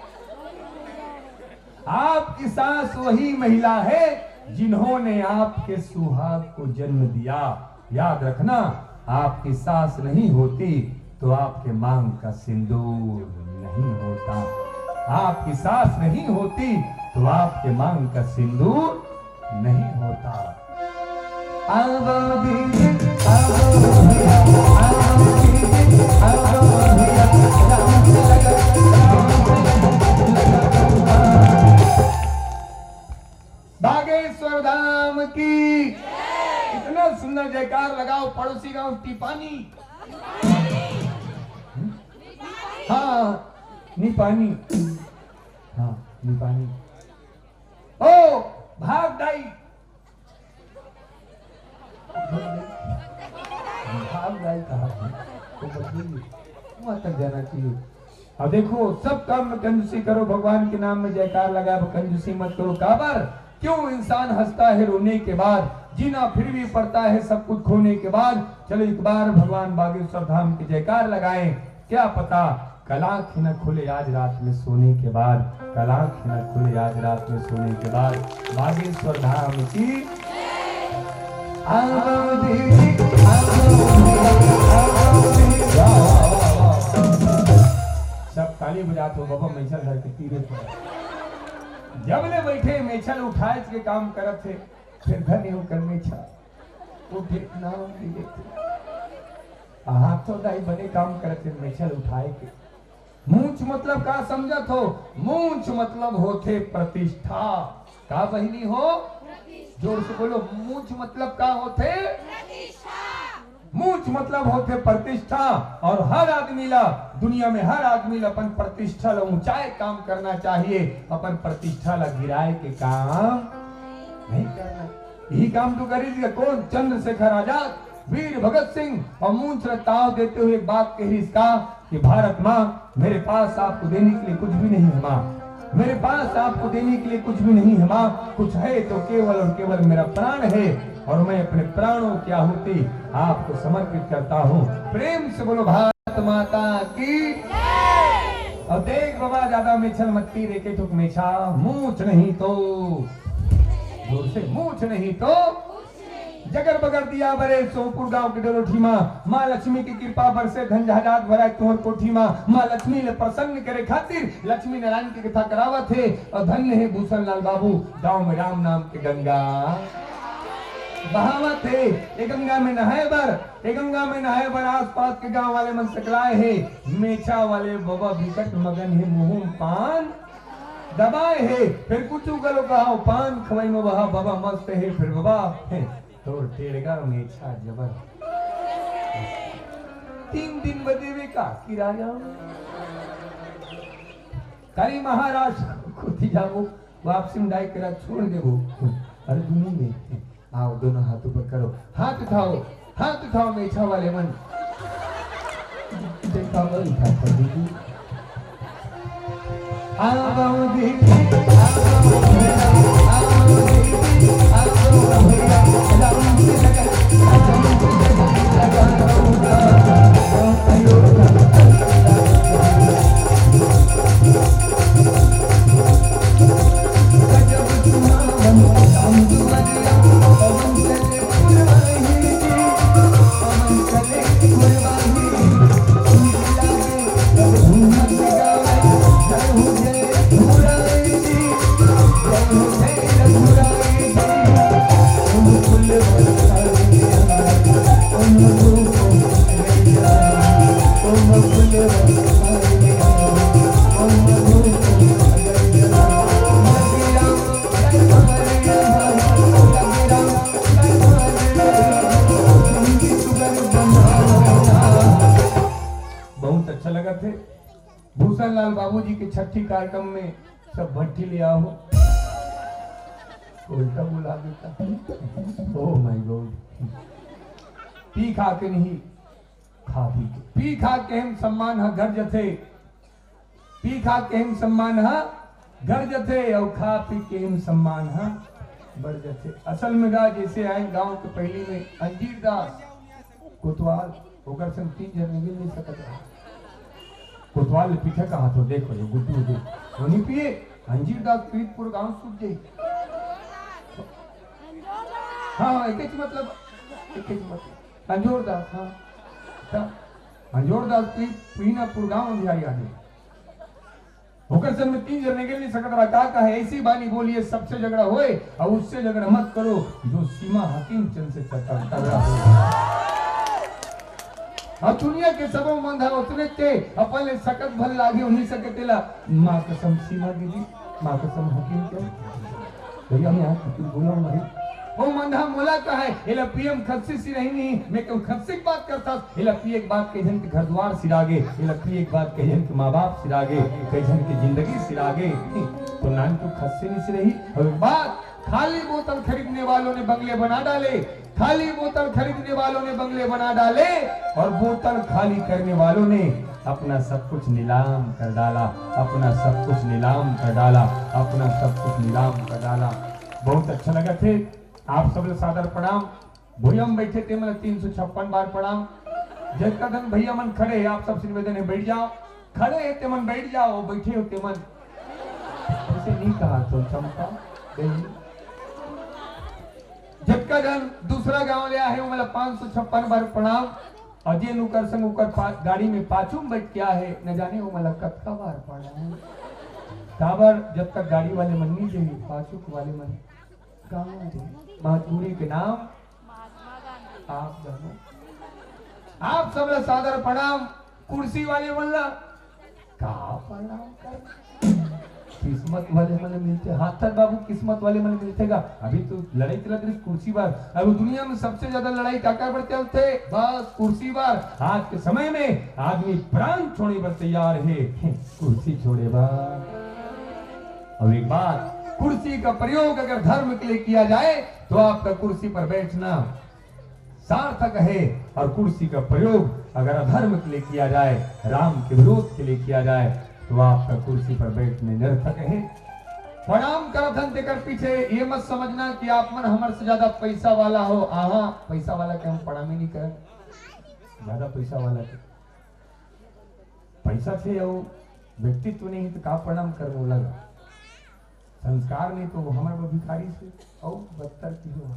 आपकी सास वही महिला है जिन्होंने आपके सुहाग को जन्म दिया। याद रखना, आपकी सास नहीं होती तो आपके मांग का सिंदूर नहीं होता। आपकी सास नहीं होती तो आपके मांग का सिंदूर नहीं होता। बागेश्वर धाम की इतना सुंदर जयकार लगाओ। पड़ोसी गांव टिपानी, हाँ निपानी, हाँ निपानी। ओ भागदाई, भागदाई कहा तो बदलिए वहां तक जाना चाहिए। अब देखो सब काम में कंजूसी करो, भगवान के नाम में जयकार लगा, कंजूसी मत करो। काबर क्यों इंसान हंसता है रोने के बाद, जीना फिर भी पड़ता है सब कुछ खोने के बाद। चलो एक बार भगवान बागेश्वर धाम की जयकार लगाएं। क्या पता कल आँख न खुले आज रात में सोने के बाद, कल आँख न खुले आज रात में सोने के बाद। बागेश्वर धाम की सब ताली बजाते हो बाबा। मेछल धर के तीरे जब ले बैठे मेछल उठाए के काम करत थे, फिर घर नहीं होकर मेछल उठे नाम दिए। हाथ तो दाई बने काम करते मेछल उठाए के। मूंछ मतलब का समझत हो? मूंछ मतलब होते प्रतिष्ठा। का बहिनी हो? जोर से बोलो। मूंछ मतलब का होते? मूंछ मतलब होते प्रतिष्ठा। और हर आदमी ला, दुनिया में हर आदमी ला अपन प्रतिष्ठा ला ऊंचाई काम करना चाहिए। अपन प्रतिष्ठा ला गिराए के काम नहीं करना। यही काम तो करी कौन? चंद्रशेखर आजाद, वीर भगत सिंह। और मूंछ ताव देते हुए एक बात कही इसका कि भारत माँ, मेरे पास आपको देने के लिए कुछ भी नहीं है माँ, मेरे पास आपको देने के लिए कुछ भी नहीं है माँ, कुछ है तो केवल और केवल मेरा प्राण है, और मैं अपने प्राणों की आहुति आपको समर्पित करता हूँ। प्रेम से बोलो भारत माता की। और देख बाबा, ज्यादा मेछल मत्ती रेके ठुक मेछा, मूछ नहीं तो जोर से, मूछ नहीं तो जगर बगर दिया बरे सोपुर गांव के डरोठी माँ लक्ष्मी की कृपा बरसे धन जहाजात भराए तुहर कोठी माँ लक्ष्मी ने प्रसन्न करे खातिर लक्ष्मी नारायण की कथा करावत है। और धन्य है भूषण लाल बाबू, गांव में राम नाम के गंगा बहावत है। ये गंगा में नहाए बर, ये गंगा में नहाए बर आसपास के गांव वाले मन सकलाए है। मेछा वाले बाबा विकट मगन है, मुंह पान दबाए है। फिर कुछ गलो कहा पान खवाई में बहा बाबा मस्त है। फिर बाबा है तो टेड़गा मेछा जबर 3 दिन बदेवे का किराया करी महाराज को जाओ वापसी में डाई करा छोड़ देवो। अरे दुनी में आओ, दोनों हाथ ऊपर करो, हाथ उठाओ मेछा वाले मन देखा बड़ी था दीदी आओ दीदी भूषण लाल बाबू जी के छठी कार्यक्रम में सब भट्टी ले आओ, उल्टा बुला देता। ओह माय गॉड, पी खा के नहीं खा पी के, पी खा के हम सम्मान हा घर जथे, पी खा के हम सम्मान हा घर जथे, और खा पी के हम सम्मान हा बढ़ जथे। असल में गा जैसे आए गांव के पहली में अंजीर दास कोतवाल होकर से 3 जन मिल नहीं सकता रहा। कोतवाल पीछे कहा तो देखो ये गुड्डू दे वो नहीं पिए। अंजीर दास प्रीतपुर गांव सूझ जाए। हाँ एक मतलब अंजोर दास, हाँ अंजोर दास पीनापुर गांव में आई आने होकर सन में 3 जन निकल नहीं सकता रहा। का है ऐसी बानी बोलिए सबसे झगड़ा होए और उससे झगड़ा मत करो जो सीमा हकीम चंद से तगड़ा हो। अब दुनिया के सबों मंद है उतने ते अपन सकत भल लागे उन्हीं सकतेला मां कसम सीमा दीदी, मां कसम हकीम के भैया मैं कुछ बोला नहीं। वो मंदा मोला का है एला पीएम खस्सी सी नहीं मैं क्यों खस्सी की बात करता। एला पी एक बात के जन के घर द्वार सिरागे, एला पी एक बात के जन के माँ बाप सिरागे, कई जन की जिंदगी सिरागे। तो नान तो खस्सी नहीं सी रही। और बात खाली बोतल खरीदने वालों ने बंगले बना डाले, खाली बोतल खरीदने वालों ने बंगले बना डाले, और बोतल खाली करने वालों ने अपना सब कुछ नीलाम कर डाला, अपना सब कुछ नीलाम कर डाला, अपना सब कुछ नीलाम कर डाला। बहुत अच्छा लगा थे। आप सब सादर प्रणाम। भैया हम बैठे थे मतलब 356 बार प्रणाम। जैसा धन भैया मन खड़े, आप सबसे निवेदन है बैठ जाओ, खड़े है ते मन बैठ जाओ, बैठे हो ते मन ऐसे नहीं कहा तो चमका झटका जन दूसरा गांव ले आए मतलब 556 बार प्रणाम। और जे नुकर संग उकर गाड़ी में पाछू में बैठ क्या है न जाने वो मतलब कत्का बार प्रणाम। काबर जब तक गाड़ी वाले मन नहीं देगी पाछू वाले मन मजबूरी के नाम आप जानो आप सबला सादर प्रणाम। कुर्सी वाले बोलना का प्रणाम कर, किस्मत वाले मने मिलते हाथ तक बाबू, किस्मत वाले मने मिलतेगा। अभी तो लड़ाई चलत रही कुर्सी बार। अब दुनिया में सबसे ज्यादा लड़ाई काका पर चलते बस कुर्सी बार। आज के समय में आदमी प्राण छोड़े पर तैयार है, कुर्सी छोड़े बार। और एक बात, कुर्सी का प्रयोग अगर धर्म के लिए किया जाए तो आपका कुर्सी पर बैठना सार्थक है, और कुर्सी का प्रयोग अगर अधर्म के लिए किया जाए, राम के विरोध के लिए किया जाए, तो आपका कुर्सी पर बैठने निरर्थक है। प्रणाम कर धन देकर पीछे ये मत समझना कि आप मन हमारे से ज्यादा पैसा वाला हो। आहा, पैसा वाला के हम प्रणाम ही नहीं करें, ज्यादा पैसा वाला के पैसा थे और व्यक्तित्व नहीं तो का प्रणाम कर लगा, संस्कार नहीं तो वो हमारे भिखारी से और बदतर की हो।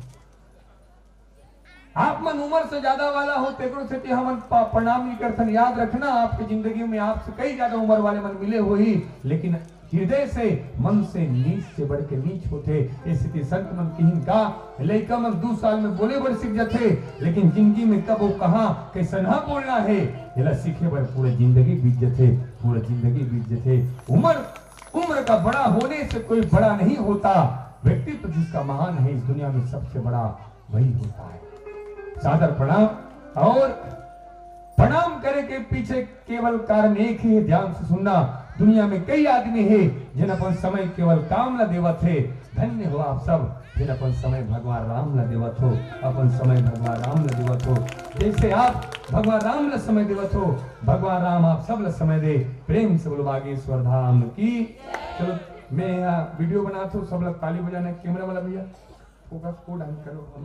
आप मन उम्र से ज्यादा वाला हो तेकरो से हम प्रणाम नहीं करते। याद रखना, आपकी जिंदगी में आपसे कई ज्यादा उम्र वाले मन मिले हो ही, लेकिन हृदय से मन से नीच से बढ़ के नीच होते। ऐसे संत मन कहीं का लड़का मन 2 साल में बोले बड़े सीख जाते, लेकिन जिंदगी में कब वो कहा कैसा ना बोलना है ये सीखे बर पूरे जिंदगी बीत जाते, पूरे जिंदगी बीत जाते। उम्र का बड़ा होने से कोई बड़ा नहीं होता, व्यक्तित्व जिसका महान है इस दुनिया में सबसे बड़ा वही होता है। सादर प्रणाम। और प्रणाम करे के पीछे केवल कारण एक ही, ध्यान से सुनना। दुनिया में कई आदमी है जिन अपन समय केवल काम ला देवत है। धन्य हो आप सब जिन अपन समय भगवान राम ला देवत हो, अपन समय भगवान राम ला देवत हो। जैसे आप भगवान राम ला समय देवत हो, भगवान राम आप सब ला समय दे। प्रेम से बोलो बागेश्वर धाम की। चलो मैं यहाँ वीडियो बनाता हूँ, सब लोग ताली बजाना। कैमरा वाला भैया फोकस को डांस करो, हम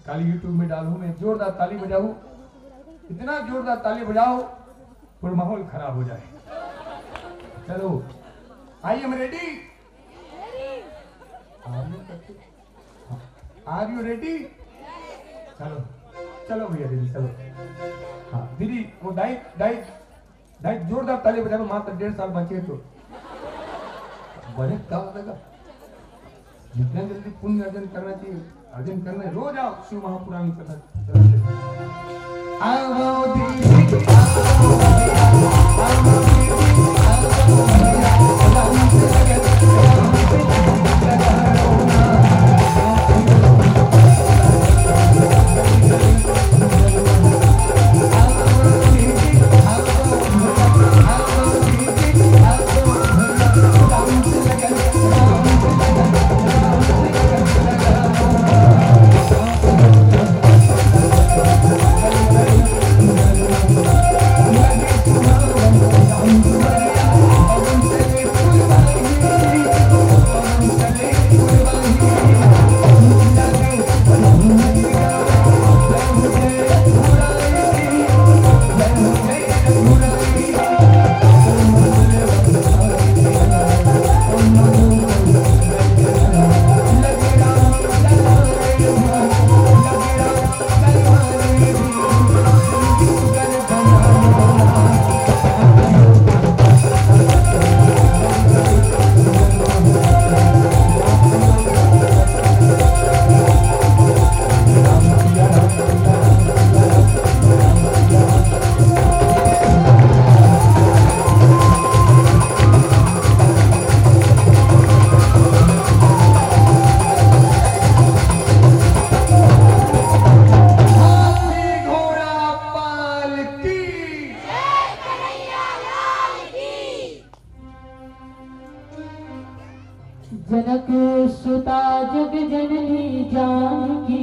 काली यूट्यूब में डालूं, मैं जोरदार ताली बजाऊं, इतना जोरदार ताली बजाओ पूरा माहौल खराब हो जाए। चलो I am ready, are you ready? चलो चलो भैया दीदी चलो। हाँ दीदी वो डाइट जोरदार ताली बजाओ, मात्र 1.5 साल बचे तो बड़े काम लगा। जितना जल्दी पुण्य अर्जन करना चाहिए अर्जन करना है। रोज आओ शिव महापुराण कथा। जनक सुता जग जननी जानकी,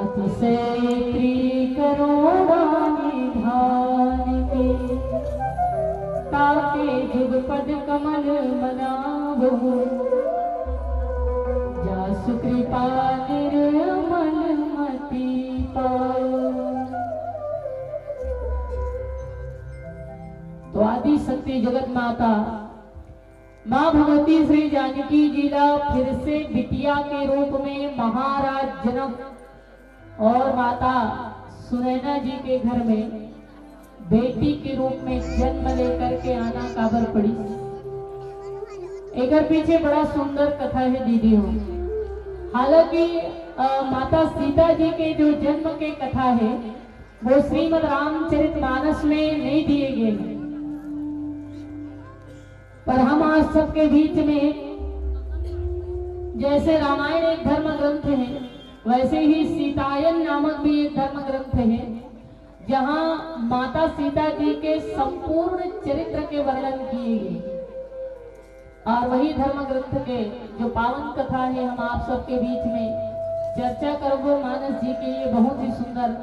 अतिशय प्रिय करुणा निधान के। ताके जुग पद कमल मनावहु, जासु कृपा निर्मल मति पाओ। तो आदि शक्ति जगत माता माँ भगवती श्री जानकी जी ला फिर से बिटिया के रूप में महाराज जनक और माता सुनैना जी के घर में बेटी के रूप में जन्म लेकर के आना काबर पड़ी। एक पीछे बड़ा सुंदर कथा है दीदी हो। हालांकि माता सीता जी के जो जन्म के कथा है वो श्रीमद् रामचरितमानस में नहीं दिए गए हैं, पर हम आज सबके बीच में जैसे रामायण एक धर्म ग्रंथ है, वैसे ही सीतायन नामक भी एक धर्म ग्रंथ है, जहां माता सीता जी के संपूर्ण चरित्र के वर्णन किए गए। और वही धर्म ग्रंथ के जो पावन कथा है हम आप सबके बीच में चर्चा करो मानस जी के ये बहुत ही सुंदर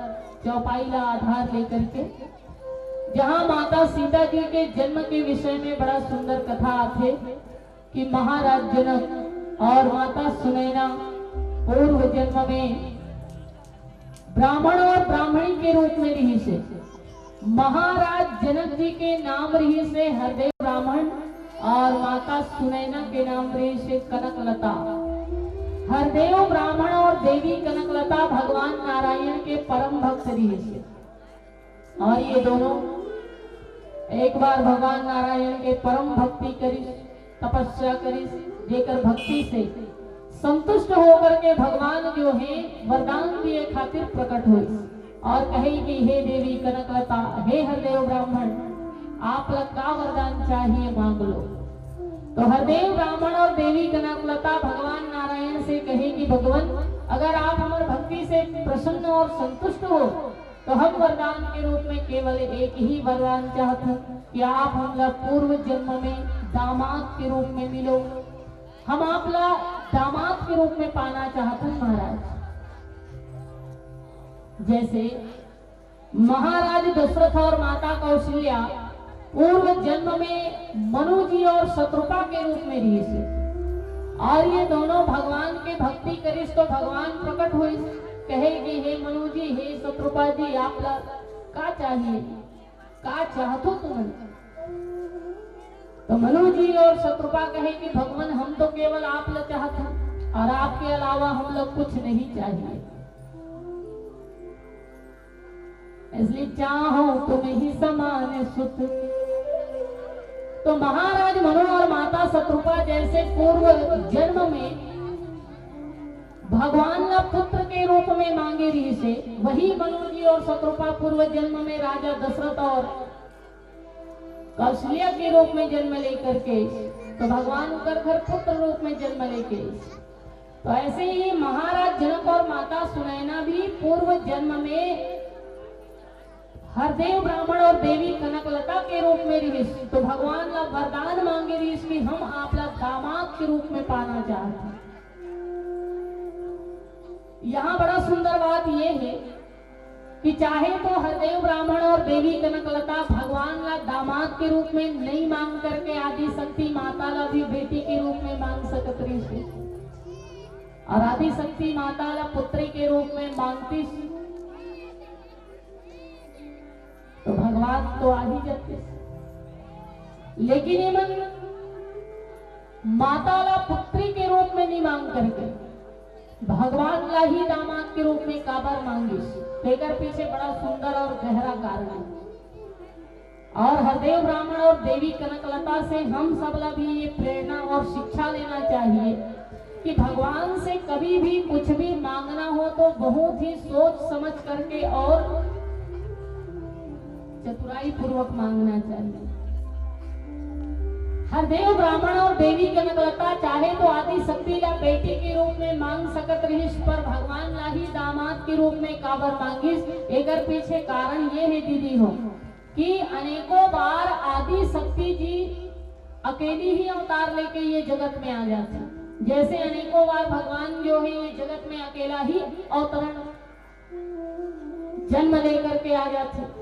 चौपाईला आधार लेकर के, जहां माता सीता जी के जन्म के विषय में बड़ा सुंदर कथा आते कि महाराज जनक और माता सुनैना पूर्व जन्म में ब्राह्मण और ब्राह्मणी के रूप में रही से। महाराज जनक जी के नाम रही से हरदेव ब्राह्मण और माता सुनैना के नाम रही से कनकलता। हरदेव ब्राह्मण और देवी कनकलता भगवान नारायण के परम भक्त रही से, और ये दोनों एक बार भगवान नारायण के परम भक्ति करी, तपस्या करी, देकर भक्ति से संतुष्ट होकर के भगवान जो है वरदान दिए खातिर प्रकट हुए और कहे कि हे देवी कनकलता, हे हरदेव ब्राह्मण, आप लोग का वरदान चाहिए मांग लो। तो हरदेव ब्राह्मण और देवी कनकलता भगवान नारायण से कहे कि भगवान, अगर आप हमारे भक्ति से प्रसन्न और संतुष्ट हो तो हम वरदान के रूप में केवल एक ही वरदान चाहते हैं कि आप हम लोग पूर्व जन्म में दामाद के रूप में मिलो, हम आप लोग दामाद के रूप में पाना चाहते हैं महाराज। जैसे महाराज दशरथ और माता कौशल्या पूर्व जन्म में मनु जी और शत्रुपा के रूप में रही से, और ये दोनों भगवान के भक्ति करिस तो भगवान प्रकट हुए, कहे कि हे मनु जी, हे शत्रुपा जी, आप लोग का चाहिए, का चाहतो तुम? तो मनु जी और शत्रुपा कहे कि भगवान, हम तो केवल आप लोग चाहते हैं और आपके अलावा हम लोग कुछ नहीं चाहिए, इसलिए चाहो तुम ही समान सुत। तो महाराज मनु और माता शत्रुपा जैसे पूर्व जन्म में भगवान का पुत्र के रूप में मांगे रही से, वही मनु जी और शत्रुपा पूर्व जन्म में राजा दशरथ और कौशल्या के रूप में जन्म लेकर के तो भगवान उनकर घर पुत्र रूप में जन्म लेके। तो ऐसे ही महाराज जनक और माता सुनैना भी पूर्व जन्म में हरदेव ब्राह्मण और देवी कनकलता के रूप में रही, तो भगवान का वरदान मांगे रही कि हम आप लोग दामाद के रूप में पाना चाहते हैं। यहाँ बड़ा सुंदर बात यह है कि चाहे तो हरदेव ब्राह्मण और देवी कनकलता भगवान का दामाद के रूप में नहीं मांग करके आदि शक्ति माता का भी बेटी के रूप में मांग सकत रही से, और आदि शक्ति माता का पुत्री के रूप में मांगती, तो भगवान तो आ ही जाते, लेकिन ये मन माता ला पुत्री के रूप में नहीं मांग करके भगवान ला ही दामाद के रूप में काबर मांगी, तेकर पीछे बड़ा सुंदर और गहरा कारण है। और हरदेव ब्राह्मण और देवी कनकलता से हम सब ला भी ये प्रेरणा और शिक्षा लेना चाहिए कि भगवान से कभी भी कुछ भी मांगना हो तो बहुत ही सोच समझ करके और चतुराई पूर्वक मांगना चाहिए। हरदेव ब्राह्मण और देवी कनकलता चाहे तो आदि शक्ति ला बेटी के रूप में मांग सकत रहिस, पर भगवान ला ही दामाद के रूप में काबर मांगिस। एकर पीछे कारण ये है दीदी हो कि अनेकों बार आदि शक्ति जी अकेली ही अवतार लेके ये जगत में आ जाते, जैसे अनेकों बार भगवान जो है ये जगत में अकेला ही अवतरण जन्म लेकर के आ जाते।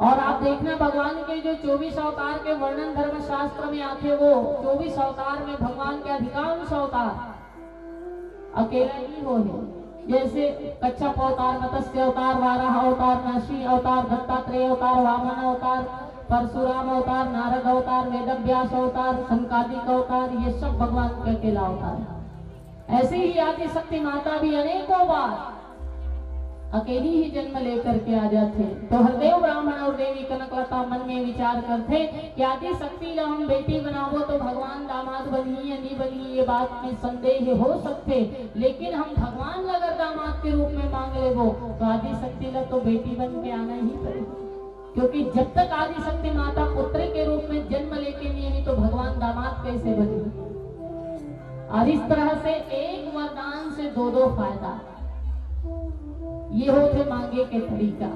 और आप देखना भगवान के जो 24 अवतार के वर्णन धर्म शास्त्र में आते, वो 24 अवतार में भगवान के अधिकांश अवतार अकेला ही हो है, जैसे कच्छप अवतार, मत्स्य अवतार, वाराह अवतार, नरसिंह अवतार, दत्तात्रेय अवतार, वामन अवतार, परशुराम अवतार, नारद अवतार, वेदव्यास अवतार, संकादिक अवतार, ये सब भगवान के अकेला अवतार है। ऐसे ही आदि शक्ति माता भी अनेकों बार अकेली ही जन्म लेकर के आ जाते। तो हरदेव ब्राह्मण और देवी कनकलता मन में विचार करते कि आदि शक्ति ला हम बेटी बनावो तो भगवान दामाद बनी या नहीं बनी ये बात में संदेह हो सकते, लेकिन हम भगवान अगर दामाद के रूप में मांग लेवो तो आदि शक्ति ला तो बेटी बन के आना ही पड़ेगा, क्योंकि जब तक आदि शक्ति माता पुत्री के रूप में जन्म लेके नहीं आई तो भगवान दामाद कैसे बने। और इस तरह से एक वरदान से दो फायदा, ये होते मांगे के तरीका।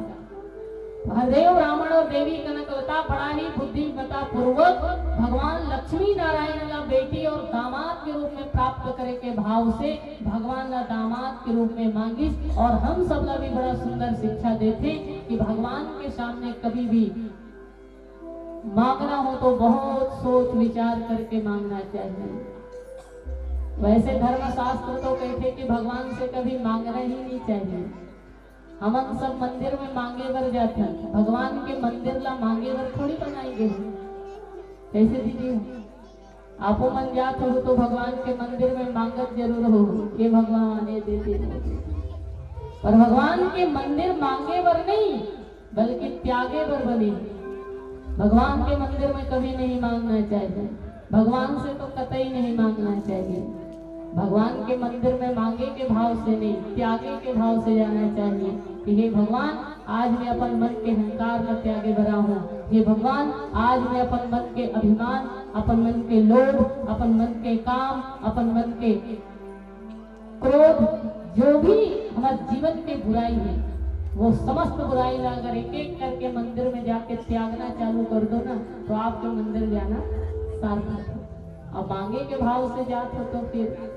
हरदेव ब्राह्मण और देवी कनकलता बड़ा ही बुद्धिमता पूर्वक भगवान लक्ष्मी नारायण का बेटी और दामाद के रूप में प्राप्त करे के भाव से भगवान का दामाद के रूप में मांगिस। और हम सब ला भी बड़ा सुंदर शिक्षा देते कि भगवान के सामने कभी भी मांगना हो तो बहुत सोच विचार करके मांगना चाहिए। वैसे धर्मशास्त्र तो कहते कि भगवान से कभी मांगना ही नहीं चाहिए। हम सब मंदिर में मांगे बर जाते हैं, भगवान के मंदिर ला मांगे बर थोड़ी बनाएंगे। कैसे दीजिए आपो मन जात हो तो भगवान के मंदिर में मांगत जरूर हो ये भगवान ये देते, पर भगवान के मंदिर मांगे बर नहीं बल्कि त्यागे बर बने। भगवान के मंदिर में कभी नहीं मांगना चाहिए, भगवान से तो कतई नहीं मांगना चाहिए। भगवान के मंदिर में मांगे के भाव से नहीं त्यागे के भाव से जाना चाहिए कि हे भगवान आज मैं अपन मन के अहंकार न त्यागे भरा हूँ। हे भगवान आज मैं अपन मन के अभिमान, अपन मन के लोभ, अपन मन के काम, अपन मन के क्रोध, जो भी हमारे जीवन में बुराई है वो समस्त बुराई ला अगर एक एक करके मंदिर में जाके त्यागना चालू कर दो ना तो आपके मंदिर जाना सार्थक है। अब मांगे के भाव से जात हो तो फिर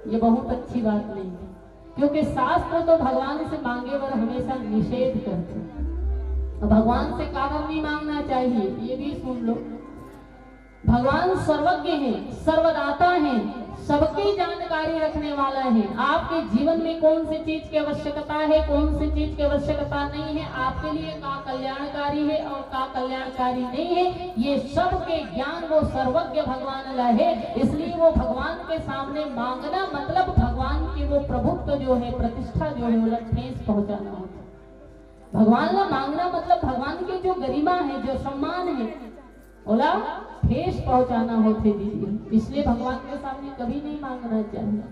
ये बहुत अच्छी बात नहीं है, क्योंकि शास्त्र तो भगवान से मांगे वर हमेशा निषेध करते। भगवान से कारण नहीं मांगना चाहिए, ये भी सुन लो। भगवान सर्वज्ञ है, सर्वदाता है, सबकी जानकारी रखने वाला है। आपके जीवन में कौन सी चीज की आवश्यकता है, कौन सी चीज की आवश्यकता नहीं है, आपके लिए का कल्याणकारी है और का कल्याणकारी नहीं है, ये सब के ज्ञान वो सर्वज्ञ भगवान ला है। इसलिए वो भगवान के सामने मांगना मतलब भगवान की वो प्रभुत्व जो है, प्रतिष्ठा जो है वो ठेस पहुंचाना होता है। भगवान ला मांगना मतलब भगवान की जो गरिमा है, जो सम्मान है, बोला ठेस पहुंचाना होते दीदी। इसलिए भगवान के सामने कभी नहीं मांगना चाहिए।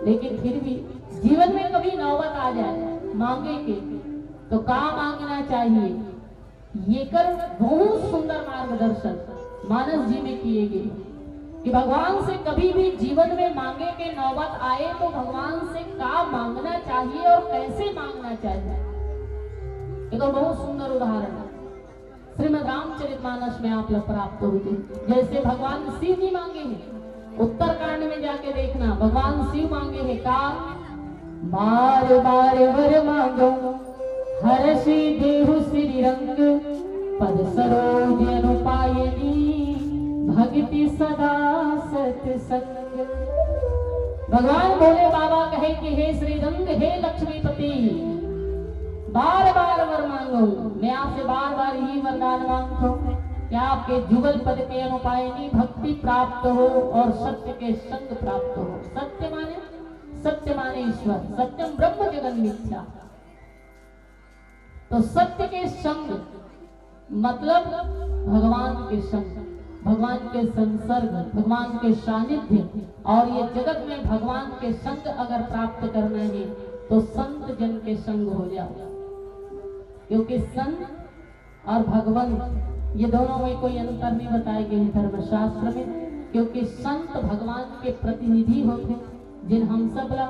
लेकिन फिर भी जीवन में कभी नौबत आ जाए मांगे के तो का मांगना चाहिए, ये कर बहुत सुंदर मार्गदर्शन मानस जी में किए गए कि भगवान से कभी भी जीवन में मांगे के नौबत आए तो भगवान से का मांगना चाहिए और कैसे मांगना चाहिए। एक और बहुत सुंदर उदाहरण है श्रीमद् रामचरितमानस में आप लोग प्राप्त होते। जैसे भगवान शिव जी मांगे हैं, उत्तरकांड में जाके देखना भगवान शिव मांगे हैं का बार बार वर मांगो हर्षि देहु श्री रंग पद सरोज अनुपायनी भक्ति सदा सत्संग। भगवान भोले बाबा कहे कि हे श्री रंग, हे लक्ष्मीपति, बार बार वर मांगो, मैं आपसे बार बार ही वरदान मांगता हूँ कि आपके जुगल पद के अनुपायनी भक्ति प्राप्त हो और सत्य के संग प्राप्त हो। सत्य माने ईश्वर, सत्यम ब्रह्म जगन मिथ्या। तो सत्य के संग मतलब भगवान के संग, भगवान के संसर्ग, भगवान के सानिध्य, और ये जगत में भगवान के संग अगर प्राप्त करना है तो संत जन के संग हो जाओ। क्योंकि संत और भगवंत ये दोनों में कोई अंतर नहीं बताए गए हैं धर्मशास्त्र में, क्योंकि संत भगवान के प्रतिनिधि होते जिन हम सब ला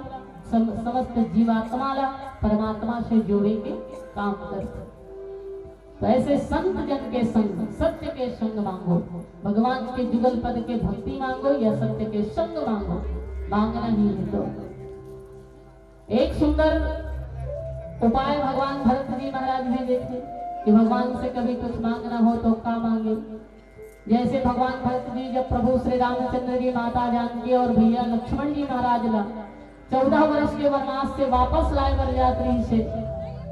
समस्त जीवात्मा ला परमात्मा से जोड़े के काम करते। तो ऐसे संत जन के संग, सत्य के संग मांगो, भगवान के जुगल पद के भक्ति मांगो या सत्य के संग मांगो, मांगना ही है। तो एक सुंदर उपाय भगवान भरत जी महाराज ने देखे कि भगवान से कभी कुछ मांगना हो तो क्या मांगे। जैसे भगवान भरत जी जब प्रभु श्री रामचंद्र जी, माता जानकी और भैया लक्ष्मण जी महाराज ला 14 वर्ष के वनवास से वापस लाए बरयात्री से,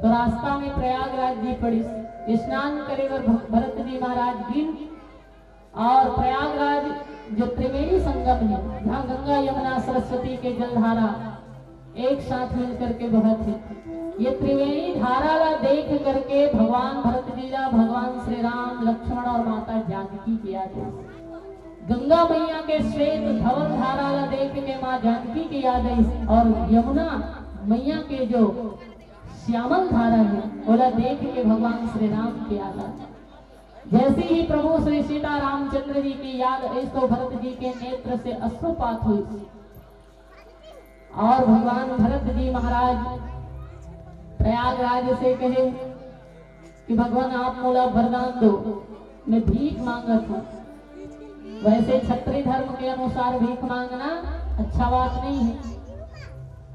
तो रास्ता में प्रयागराज जी पड़ी, स्नान करे भरत जी महाराज गिन, और प्रयागराज जो त्रिवेणी संगम है जहाँ गंगा यमुना सरस्वती के जलधारा एक साथ मिलकर के बहत है। ये त्रिवेणी धारा ला देख करके भगवान भरत जी ला भगवान श्री राम लक्ष्मण और माता जानकी की याद है। गंगा मैया के श्वेत धवल धारा ला देख के माँ जानकी की याद है और यमुना मैया के जो श्यामल धारा है ओला देख के भगवान श्री राम की याद है। जैसे ही प्रभु श्री सीता रामचंद्र जी की याद आई तो भरत जी के नेत्र से अश्रुपात हुई और भगवान भरत जी महाराज प्रयागराज से कहे कि भगवान आप मोला वरदान दो, मैं भीख मांगत हूँ। वैसे क्षत्रिय धर्म के अनुसार भीख मांगना अच्छा बात नहीं है,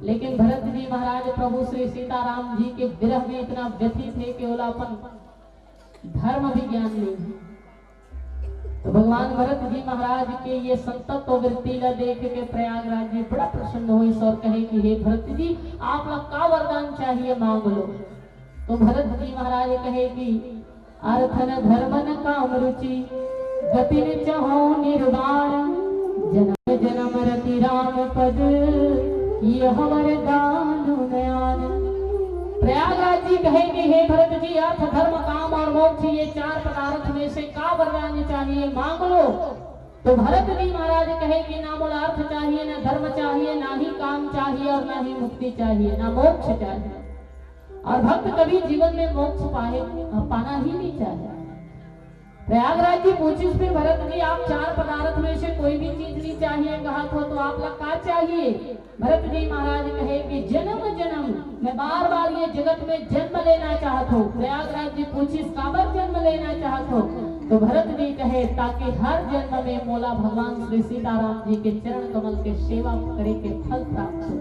लेकिन भरत जी महाराज प्रभु श्री सीताराम जी के विरह में इतना व्यथित थे कि ओलापन धर्म भी ज्ञान नहीं है। तो भगवान भरत जी महाराज के ये संतप्त वृत्ति ला देख के प्रयागराज जी बड़ा प्रसन्न हुई और कहे कि हे भरत जी आप लोग का वरदान चाहिए मांग लो। तो भरत जी महाराज कहे कि अर्थन धर्मन काम रुचि गति न चाहो निर्वाण जन्म जन्म रति राम पद यह वरदान नयन। प्रयागराज जी कहेंगे हे भरत जी अर्थ धर्म काम और मोक्ष ये चार पदार्थ में से का वरदान चाहिए मांग लो। तो भरत जी महाराज कहेंगे ना मोला अर्थ चाहिए, ना धर्म चाहिए, ना ही काम चाहिए और ना ही मुक्ति चाहिए, ना मोक्ष चाहिए। और भक्त कभी जीवन में मोक्ष पाना ही नहीं चाहिए। प्रयागराज जी पूछी फिर भरत जी आप चार पदार्थ में से कोई भी चीज नहीं चाहिए कहा तो आप लोग का चाहिए। भरत जी महाराज कहे कि जन्म जन्म मैं बार बार ये जगत में जन्म लेना चाहता हूँ। प्रयागराज जी पूछी काबर जन्म लेना चाहता हूँ। तो भरत जी कहे ताकि हर जन्म में मोला भगवान श्री सीताराम जी के चरण कमल के सेवा करे के फल प्राप्त हो,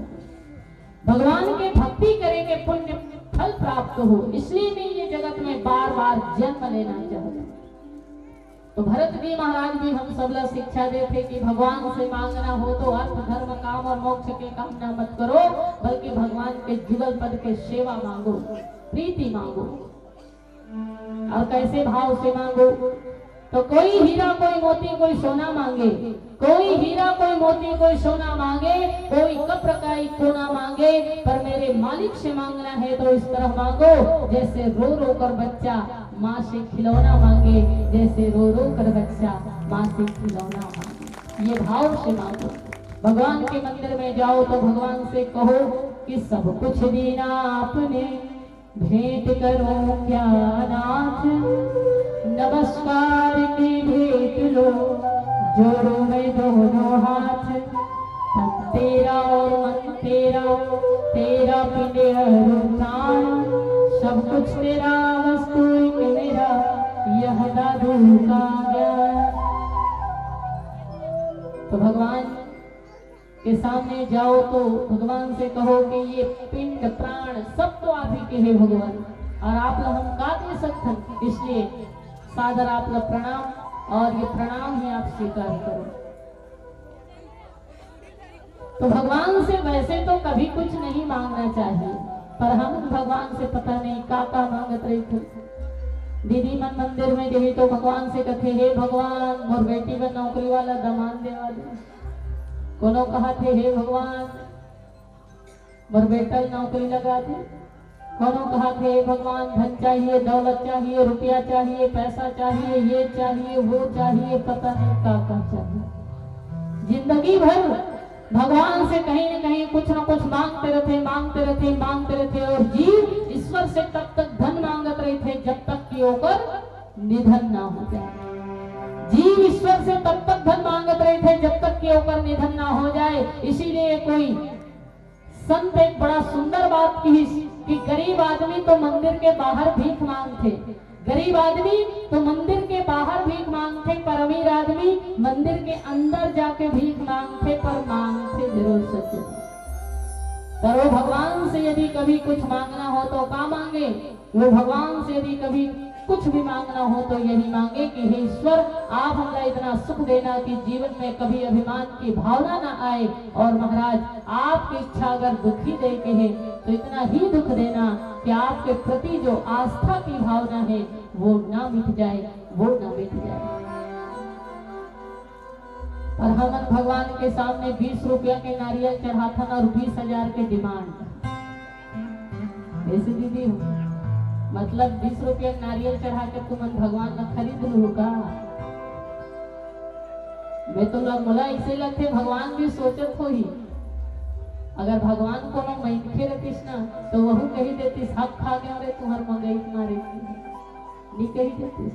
भगवान के भक्ति करे के पुण्य फल प्राप्त हो, इसलिए मैं ये जगत में बार बार जन्म लेना चाहता हूँ। तो भरत जी महाराज भी हम सब ला शिक्षा देते कि भगवान से मांगना हो तो अर्थ धर्म काम और मोक्ष के कामना मत करो, बल्कि भगवान के जुगल पद के सेवा मांगो, प्रीति मांगो। और कैसे भाव से मांगो? तो कोई हीरा कोई मोती कोई सोना मांगे, कोई हीरा कोई मोती कोई सोना मांगे, कोई कप्र का कोना मांगे, पर मेरे मालिक से मांगना है तो इस तरह मांगो जैसे रो रो कर बच्चा माँ से खिलौना मांगे, जैसे रो रो कर बच्चा माँ से खिलौना मांगे। ये भाव से मांगो। भगवान के मंदिर में जाओ तो भगवान से कहो कि सब कुछ देना आपने, भेंट करो क्या नाथ, नमस्कार की भेंट लो, जोड़ो में दोनों हाथ, तन तेरा और मन तेरा, तेरा पिंड प्राण, सब कुछ तेरा वस्तु एक मेरा, यह दादू का ज्ञान। तो भगवान के सामने जाओ तो भगवान से कहो कि ये पिंड प्राण सब तो आप ही के हैं भगवान, और आप लोग हम गा दे सकते, इसलिए सादर आप लोग प्रणाम, और ये प्रणाम ही आप स्वीकार करो। तो भगवान से वैसे तो कभी कुछ नहीं मांगना चाहिए, पर हम भगवान से पता नहीं का मांगत रही थे। दीदी मन मंदिर में गई तो भगवान से कथे हे भगवान मोर बेटी में नौकरी वाला दमान देवा दे, कोनो कहा थे हे भगवान मोर बेटा नौकरी लगा दे, कोनो कहा थे हे भगवान धन चाहिए, दौलत चाहिए, रुपया चाहिए, पैसा चाहिए, ये चाहिए वो चाहिए, पता नहीं का चाहिए। जिंदगी भर भगवान से कहीं न कहीं कुछ न कुछ मांगते रहते, मांगते रहते, मांगते रहते, और जीव ईश्वर से तब तक धन मांगत रहे थे जब तक कि होकर निधन ना हो जाए। जीव ईश्वर से तब तक धन मांगत रहे थे जब तक कि होकर निधन ना हो जाए। इसीलिए कोई संत एक बड़ा सुंदर बात की कि गरीब आदमी तो मंदिर के बाहर भीख मांगते, गरीब आदमी तो मंदिर के बाहर भीख मांगते, पर अमीर आदमी मंदिर के अंदर जाके भीख मांगते, पर मांगते जरूर सच्चे। पर वो भगवान से यदि कभी कुछ मांगना हो तो क्या मांगे? वो भगवान से यदि कभी कुछ भी मांगना हो तो यही मांगे कि हे ईश्वर आप हमें इतना सुख देना कि जीवन में कभी अभिमान की भावना ना आए, और महाराज आपकी इच्छा अगर दुखी दे के है तो इतना ही दुख देना कि आपके प्रति जो आस्था की भावना है वो ना मिट जाए, वो ना मिट जाए। पर हमन भगवान के सामने 20 रुपया के नारियल चढ़ाथन और 20,000 के डिमांड। ऐसे दीदी मतलब 20 रुपया नारियल चढ़ा के तुम भगवान का खरीद लू का? मैं तो मोला ऐसे लगते भगवान भी सोचत हो ही, अगर भगवान को ना मैंखे रहतीस ना तो वह कही देतीस हक खा गया रे तुम्हार मंगई मारे नहीं कही देतीस।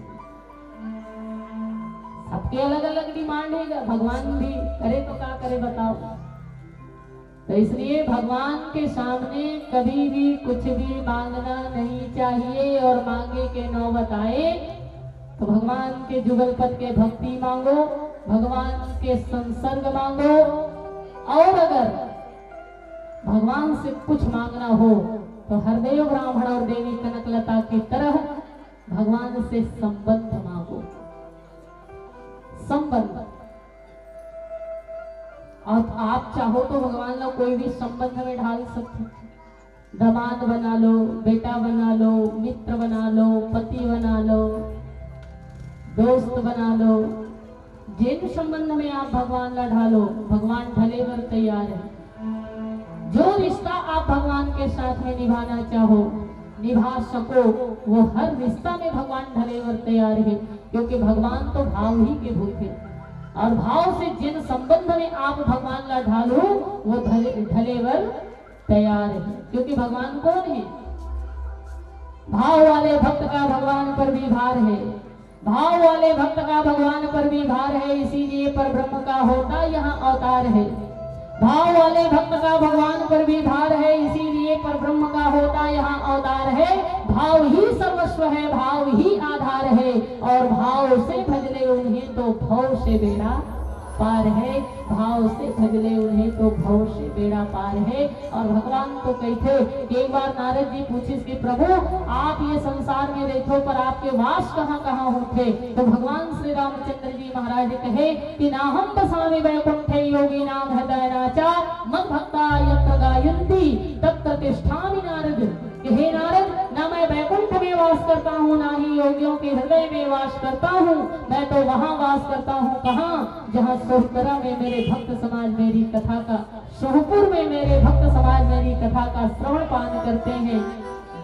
सबके अलग अलग डिमांड है, भगवान भी करे तो क्या करे बताओ। तो इसलिए भगवान के सामने कभी भी कुछ भी मांगना नहीं चाहिए, और मांगे के नौबत आए तो भगवान के जुगलपद के भक्ति मांगो, भगवान के संसर्ग मांगो। और अगर भगवान से कुछ मांगना हो तो हरदेव ब्राह्मण और देवी कनकलता की तरह भगवान से संबंध मांगो। संबंध, और आप चाहो तो भगवान को कोई भी संबंध में ढाल सकते। दामाद बना लो, बेटा बना लो, मित्र बना लो, पति बना लो, दोस्त बना लो। जिन संबंध में आप भगवान ला ढालो, भगवान ढले बर तैयार है। जो रिश्ता आप भगवान के साथ में निभाना चाहो, निभा सको, वो हर रिश्ता में भगवान ढले बर तैयार है, क्योंकि भगवान तो भाव ही के भूखे। और भाव से जिन संबंध में आप भगवान ला ढालो वो ढले बर तैयार है, क्योंकि भगवान कौन है? भाव वाले भक्त का भगवान पर भी भार है, भाव वाले भक्त का भगवान पर भी भार है, इसीलिए पर ब्रह्म का होता यहाँ अवतार है। भाव वाले भक्त का भगवान पर भी भार है, इसीलिए पर ब्रह्म का होता यहाँ अवतार है। भाव ही सर्वस्व है, भाव ही आधार है, और भाव से भजले उन्हें तो भव से बेड़ा पार है। भाव से भजले उन्हें तो भव से बेड़ा पार है। और भगवान तो कहते, एक बार नारद जी पूछिस कि प्रभु आप ये संसार में रहते पर आपके वास कहाँ कहाँ होते? तो भगवान श्री रामचंद्र जी महाराज कहे कि नाहम बसामि वैकुंठे योगी नाम हृदय नाचा मद भक्ता यत्र गायन्ति तत्र तिष्ठामि नारद। हे नारद, ना मैं वैकुंठ में वास करता हूँ, ना ही योगियों के हृदय में वास करता हूँ। मैं तो वहाँ वास करता हूँ, कहाँ? जहाँ सोहतरा में मेरे भक्त समाज मेरी कथा का, सोहपुर में मेरे भक्त समाज मेरी कथा का श्रवण पान करते हैं,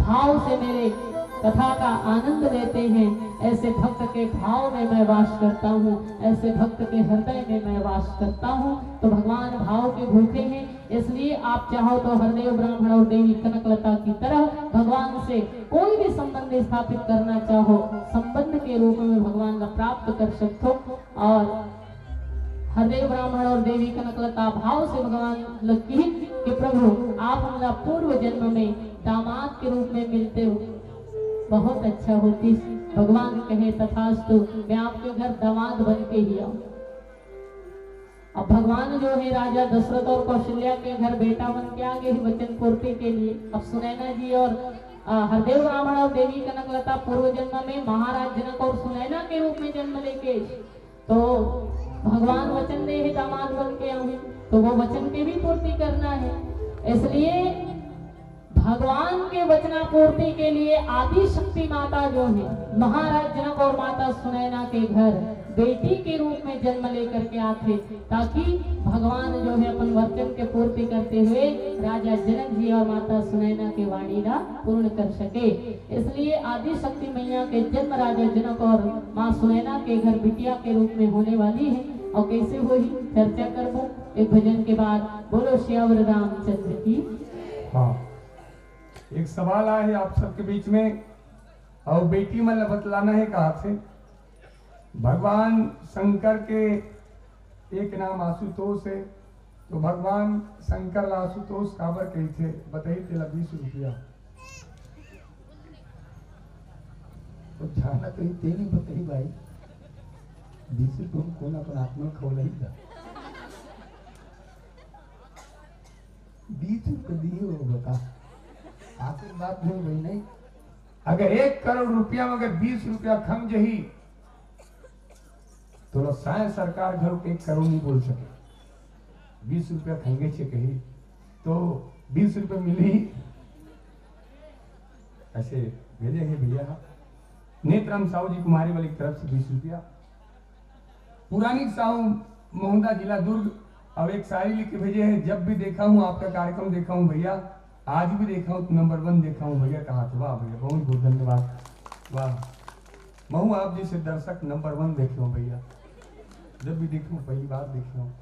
भाव से मेरे कथा का आनंद लेते हैं। ऐसे भक्त के भाव में मैं वास करता हूँ, ऐसे भक्त के हृदय में मैं वास करता हूँ। तो भगवान भाव के भूखे हैं, इसलिए आप चाहो तो हरदेव ब्राह्मण और देवी कनकलता की तरह भगवान से कोई भी संबंध स्थापित करना चाहो, संबंध के रूप में भगवान का प्राप्त कर सकते हो। और हरदेव ब्राह्मण और देवी कनकलता भाव से भगवान लगी कि प्रभु आप हमारा पूर्व जन्म में दामाद के रूप में मिलते हो, बहुत अच्छा होती। भगवान कहे तथास्तु, मैं आपके घर दामाद बन के ही आऊं। अब भगवान जो है राजा दशरथ और कौशल्या के घर बेटा बन के आ गए वचन पूर्ति के लिए। अब सुनैना जी और हरदेव ब्राह्मण और देवी कनकलता पूर्व जन्म में महाराज जनक और सुनैना के रूप में जन्म लेके, तो भगवान वचन दे है दामाद बन के आऊं, तो वो वचन के भी पूर्ति करना है। इसलिए भगवान के वचना पूर्ति के लिए आदि शक्ति माता जो है महाराज जनक और माता सुनैना के घर बेटी के रूप में जन्म लेकर के आते, ताकि भगवान जो है अपन वचन के पूर्ति करते हुए राजा जनक जी और माता सुनैना के वाणी का पूर्ण कर सके। इसलिए आदि शक्ति मैया के जन्म राजा जनक और माँ सुनैना के घर बिटिया के रूप में होने वाली है। और कैसे हुई चर्चा करबो एक भजन के बाद। बोलो श्यावर रामचंद्र की। हाँ, एक सवाल आया है आप सबके बीच में, और बेटी मन बतलाना है कहा से। भगवान शंकर के एक नाम आशुतोष है, तो भगवान शंकर आशुतोष काबर कही थे बताइए? तेला 20 रुपया तो जाना कहीं तेली बताई भाई 20 तुम कौन अपन आत्मा खोल 20 रुपये दिए हो बता, आखिर बात नहीं भाई। नहीं, अगर 1 करोड़ रुपया में अगर 20 रुपया खम जही तो शायद सरकार घर 1 करोड़ नहीं बोल सके। 20 रुपया खंगे छे कही तो 20 रुपये मिली। ऐसे भेजेंगे भैया नेत्रम साहू जी कुमारी वाली की तरफ से 20 रुपया, पुरानी साहू मोहदा जिला दुर्ग। अब एक शायरी लिख के भेजे हैं, जब भी देखा हूँ आपका कार्यक्रम देखा हूँ भैया, आज भी देखा हूँ नंबर 1 देखा हूँ भैया। कहाँ थे? वाह भैया, बहुत बहुत धन्यवाद। वाह, महू आप जैसे दर्शक नंबर 1 देखे हो भैया, जब भी देखूँ पहली बार देखे हूँ।